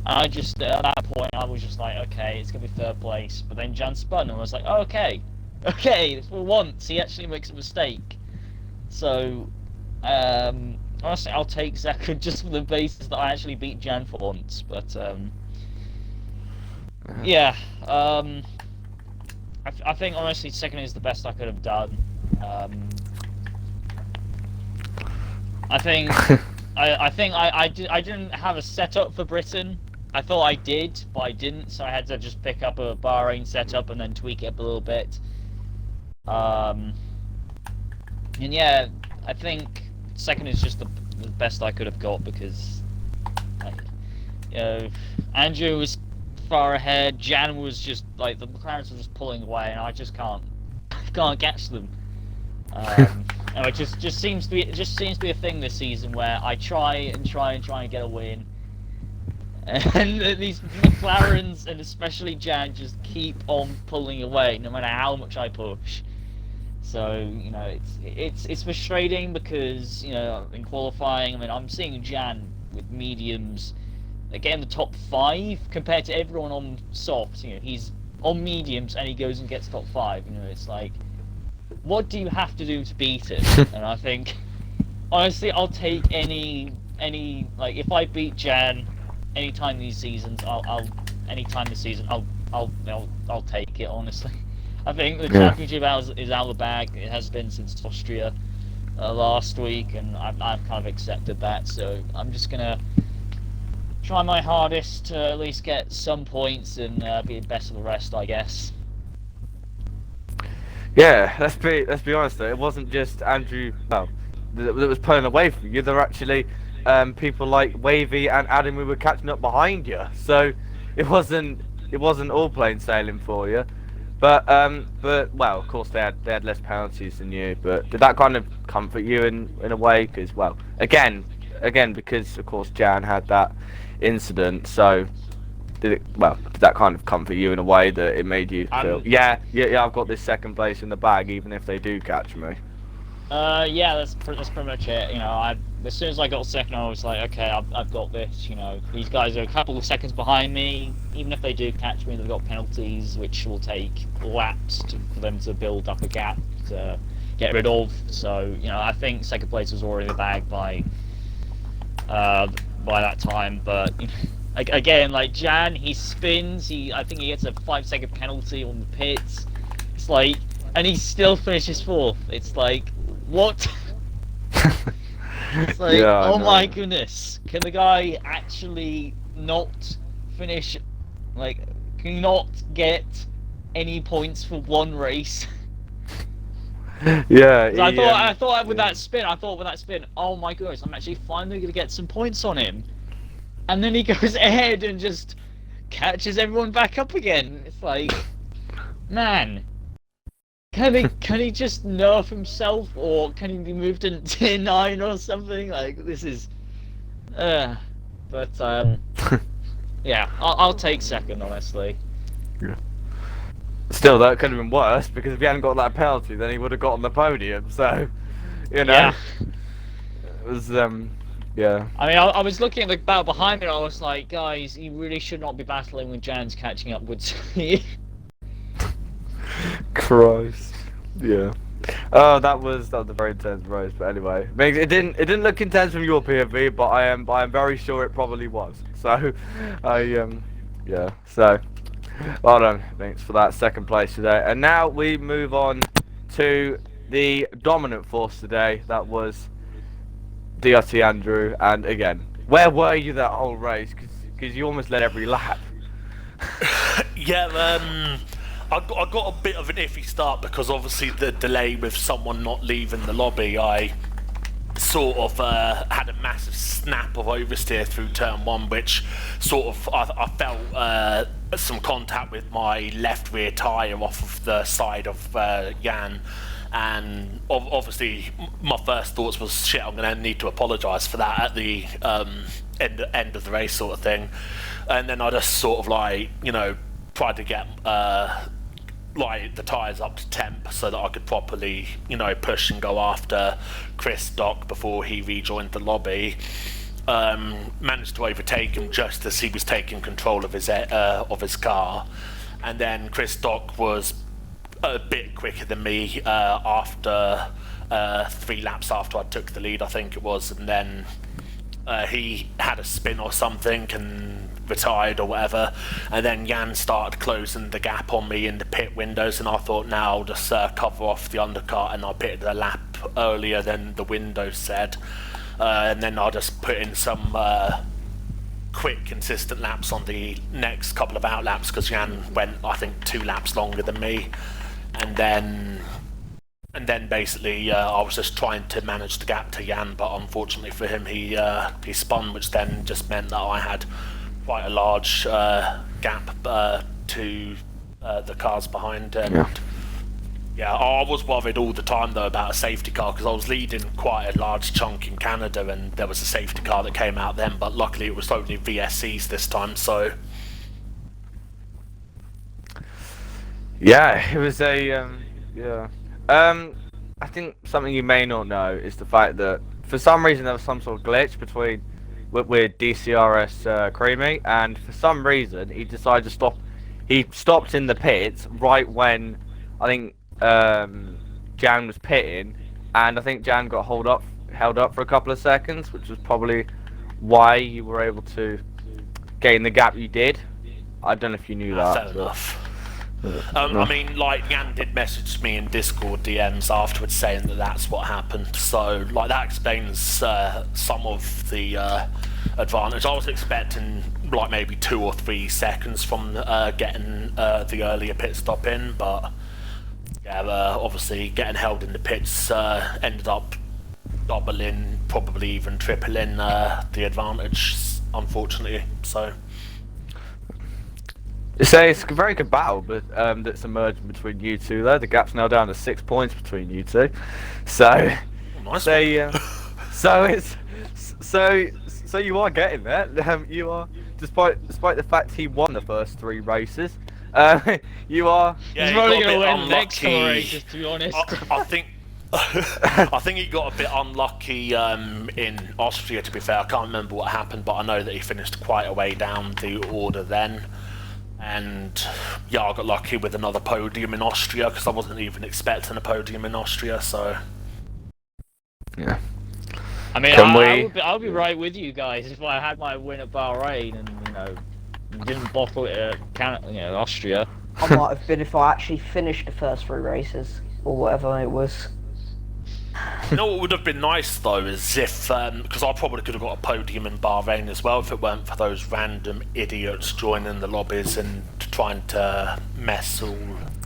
And I just, at that point, I was just like, okay, it's gonna be 3rd place. But then Jan spun, and I was like, oh, okay, for once he actually makes a mistake. So, honestly, I'll take second just for the basis that I actually beat Jan for once. But yeah, I think honestly second is the best I could have done. I think I didn't have a setup for Britain. I thought I did, but I didn't, so I had to just pick up a Bahrain setup and then tweak it up a little bit. And yeah, I think second is just the best I could have got, because like, you know, Andrew was far ahead, Jan was just like, the McLarens were just pulling away, and I just can't catch them. And it just seems to be a thing this season where I try and get a win, and these McLarens and especially Jan just keep on pulling away no matter how much I push. So you know, it's frustrating, because you know, in qualifying, I mean, I'm seeing Jan with mediums again the top 5 compared to everyone on softs. You know, he's on mediums and he goes and gets top 5. You know, it's like, what do you have to do to beat it? And I think, honestly, I'll take any like, if I beat Jan, anytime these seasons, anytime this season, I'll take it. Honestly, I think the championship is out of the bag. It has been since Austria last week, and I've kind of accepted that. So I'm just gonna try my hardest to at least get some points and be the best of the rest, I guess. Yeah, let's be honest though. It wasn't just Andrew. Well, that was pulling away from you. There were actually people like Wavy and Adam who were catching up behind you. So it wasn't all plain sailing for you. But well, of course they had less penalties than you. But did that kind of comfort you in a way? Because well, again, because of course Jan had that incident. So did that kind of comfort you in a way that it made you feel, yeah, I've got this second place in the bag, even if they do catch me? Yeah, that's pretty much it. You know, as soon as I got second, I was like, okay, I've got this. You know, these guys are a couple of seconds behind me. Even if they do catch me, they've got penalties, which will take laps for them to build up a gap to get rid of. So, you know, I think second place was already in the bag by that time. But you know, again, like Jan, he spins. I think he gets a 5-second penalty on the pits. It's like, and he still finishes fourth. It's like, what? It's like, yeah, oh my goodness, can the guy actually not finish? Like, can you not get any points for one race? Yeah. I thought with that spin, oh my goodness, I'm actually finally gonna get some points on him. And then he goes ahead and just catches everyone back up again. It's like, man, can he just nerf himself, or can he be moved to tier 9 or something? Like, this is, but yeah, I'll take second, honestly. Yeah. Still, that could have been worse, because if he hadn't got that penalty, then he would have got on the podium. So, you know, Yeah. It was yeah. I mean, I was looking at the battle behind me, and I was like, guys, you really should not be battling with Jan's catching up with me. Christ. Yeah. Oh, that was a very intense race. But anyway, it didn't look intense from your POV, but I am very sure it probably was. So, yeah. So, well done. Thanks for that second place today. And now we move on to the dominant force today. That was DRT Andrew. And again, where were you that whole race? Because you almost led every lap. Yeah, I got a bit of an iffy start because obviously the delay with someone not leaving the lobby. I sort of had a massive snap of oversteer through turn 1, which sort of I felt some contact with my left rear tyre off of the side of Jan. And obviously, my first thoughts was, shit, I'm going to need to apologise for that at the end of the race sort of thing. And then I just sort of like, you know, tried to get like the tyres up to temp so that I could properly, you know, push and go after Chris Dock before he rejoined the lobby. Managed to overtake him just as he was taking control of his car. And then Chris Dock was a bit quicker than me after 3 laps after I took the lead, I think it was, and then he had a spin or something and retired or whatever, and then Jan started closing the gap on me in the pit windows, and I thought, now I'll just cover off the undercut, and I pitted a lap earlier than the windows said, and then I'll just put in some quick consistent laps on the next couple of out laps, because Jan went, I think, 2 laps longer than me. And then basically I was just trying to manage the gap to Jan, but unfortunately for him he spun, which then just meant that I had quite a large gap to the cars behind. And yeah, I was worried all the time though about a safety car, because I was leading quite a large chunk in Canada and there was a safety car that came out then, but luckily it was only VSCs this time, so... Yeah, it was a I think something you may not know is the fact that for some reason there was some sort of glitch with DCRS Creamy, and for some reason he decided to stop. He stopped in the pits right when I think Jan was pitting, and I think Jan got held up for a couple of seconds, which was probably why you were able to gain the gap you did. I don't know if you knew that. Fair enough. I mean, like, Jan did message me in Discord DMs afterwards saying that that's what happened. So, like, that explains some of the advantage. I was expecting, like, maybe 2 or 3 seconds from getting the earlier pit stop in, but yeah, obviously getting held in the pits ended up doubling, probably even tripling the advantage, unfortunately. So. So it's a very good battle, but that's emerging between you two there. The gap's now down to 6 points between you two. So, Nice so you are getting there. You are, despite the fact he won the first 3 races. You are. Yeah, He's he probably got a going to bit win the next 4 unlucky. races, to be honest. I think I think he got a bit unlucky in Austria, to be fair. I can't remember what happened, but I know that he finished quite a way down the order then. And yeah, I got lucky with another podium in Austria because I wasn't even expecting a podium in Austria, so. Yeah. I mean, I'll be right with you guys if I had my win at Bahrain and, didn't bottle it at Austria. I might have been if I actually finished the first 3 races, or whatever it was. You know what would have been nice though is if, because I probably could have got a podium in Bahrain as well if it weren't for those random idiots joining the lobbies and trying to mess all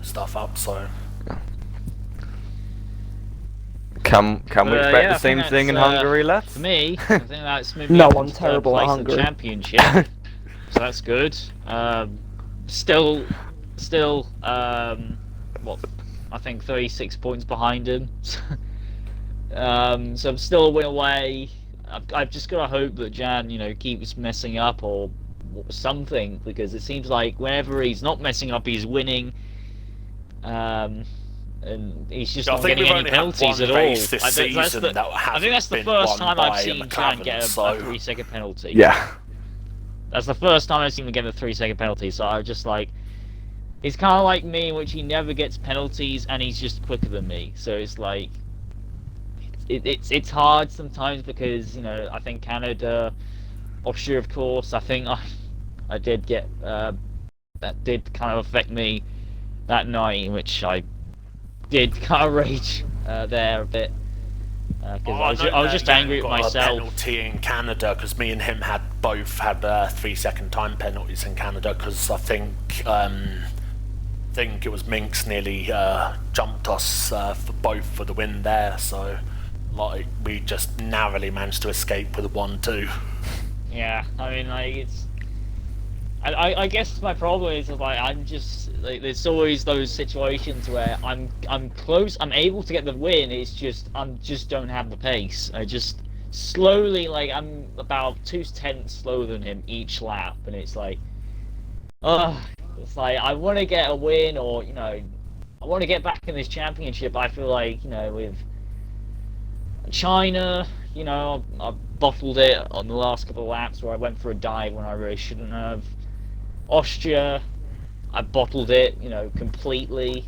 stuff up. So. Can we expect the same thing in Hungary, lads? For me, I think that's maybe No, up I'm to third terrible at place in Hungary. the championship. So that's good. Still, what? I think 36 points behind him. So I'm still a win away. I've just got to hope that Jan, keeps messing up or something, because it seems like whenever he's not messing up, he's winning. And he's just not getting any penalties at all. I think that's the first time I've seen Jan get a 3-second penalty. Yeah. That's the first time I've seen him get a 3-second penalty, so I was just like... He's kind of like me, in which he never gets penalties, and he's just quicker than me. So it's like... It's hard sometimes because, I think Canada, Austria, of course, I think I did get... that did kind of affect me that night, in which I did kind of rage there a bit. Because I was just angry at myself. A penalty in Canada because me and him both had 3-second time penalties in Canada because I think it was Minx nearly jumped us for the win there. So like we just narrowly managed to escape with a 1-2. Yeah, I mean it's. I guess my problem is like I'm just like there's always those situations where I'm close, I'm able to get the win. It's just just don't have the pace. I just slowly I'm about 2/10 slower than him each lap, and it's like, it's like I want to get a win or I want to get back in this championship. I feel like with China, I bottled it on the last couple of laps where I went for a dive when I really shouldn't have. Austria, I bottled it, completely.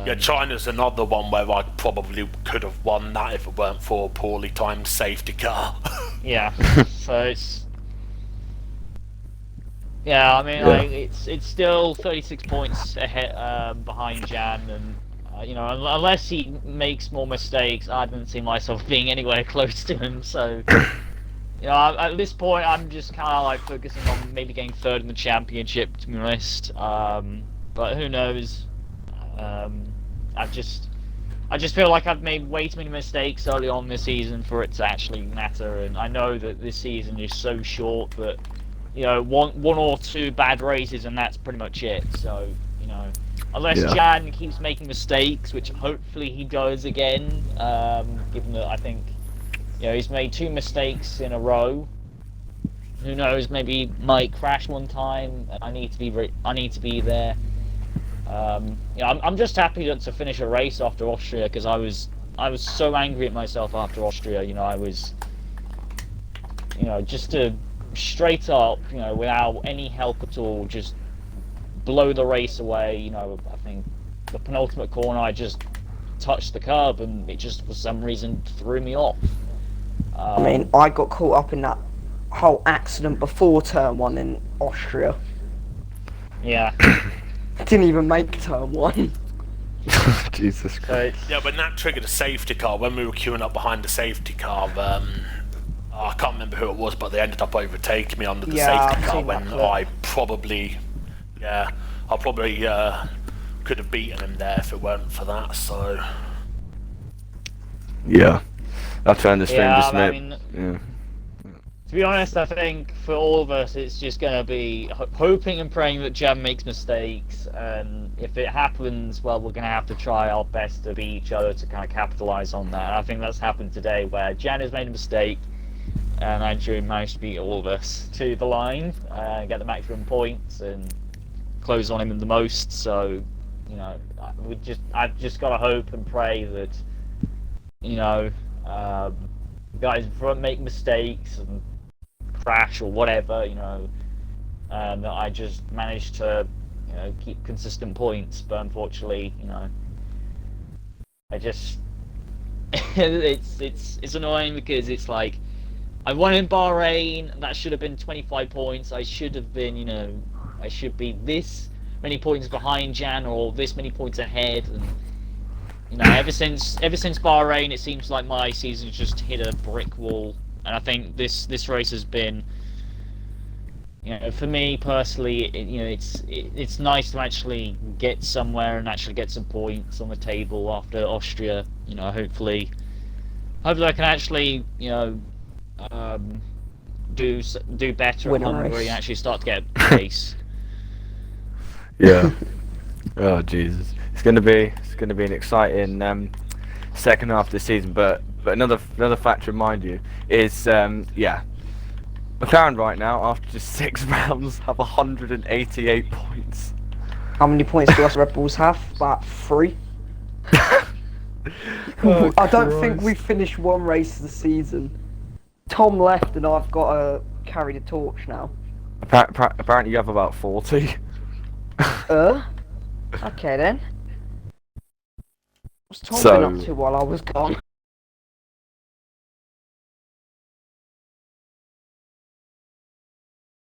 Yeah, China's another one where I probably could have won that if it weren't for a poorly timed safety car. Yeah, so it's... Yeah, I mean, it's still 36 points ahead, behind Jan, and, unless he makes more mistakes, I don't see myself being anywhere close to him, so... at this point, I'm just kind of focusing on maybe getting 3rd in the championship, to be honest. But who knows? I just feel like I've made way too many mistakes early on this season for it to actually matter. And I know that this season is so short that one or 2 bad races and that's pretty much it. So unless Jan keeps making mistakes, which hopefully he does again, given that I think. He's made 2 mistakes in a row. Who knows? Maybe might crash one time. I need to be there. I'm just happy to finish a race after Austria because I was so angry at myself after Austria. I was, just to straight up, without any help at all, just blow the race away. I think the penultimate corner I just touched the curb and it just for some reason threw me off. I mean, I got caught up in that whole accident before turn 1 in Austria. Yeah. Didn't even make turn 1. Jesus So Christ. it's, Yeah, but that triggered a safety car when we were queuing up behind the safety car. I can't remember who it was, but they ended up overtaking me under the Yeah, safety I've car seen that when clip. I probably could have beaten him there if it weren't for that. So Yeah. I'll turn the stream yeah, just a I minute. mean, Yeah. to be honest, I think for all of us, it's just going to be hoping and praying that Jam makes mistakes, and if it happens, well, we're going to have to try our best to beat each other to kind of capitalize on that. And I think that's happened today, where Jan has made a mistake, and Andrew managed to beat all of us to the line, get the maximum points, and close on him the most. So, you know, I've just got to hope and pray that, you know, guys make mistakes and crash or whatever, you know, that I just managed to, you know, keep consistent points. But unfortunately, you know, I just it's annoying because it's like I won in Bahrain. That should have been 25 points. I should have been, you know, I should be this many points behind Jan or this many points ahead. And you know, ever since Bahrain, it seems like my season's just hit a brick wall. And I think this race has been, you know, for me personally, you know, it's nice to actually get somewhere and actually get some points on the table after Austria. You know, hopefully I can actually, you know, do better Win at a Hungary race. and actually start to get a pace. Yeah. Oh Jesus. It's gonna be an exciting second half of the season. But another fact to remind you is yeah, McLaren right now after just 6 rounds have 188 points. How many points do us Red Bulls have? About 3. Oh, I don't think Christ. we finished one race of the season. Tom left and I've got to carry the torch now. Apparently you have about 40. Okay then. What's Tom So- been up to while I was gone?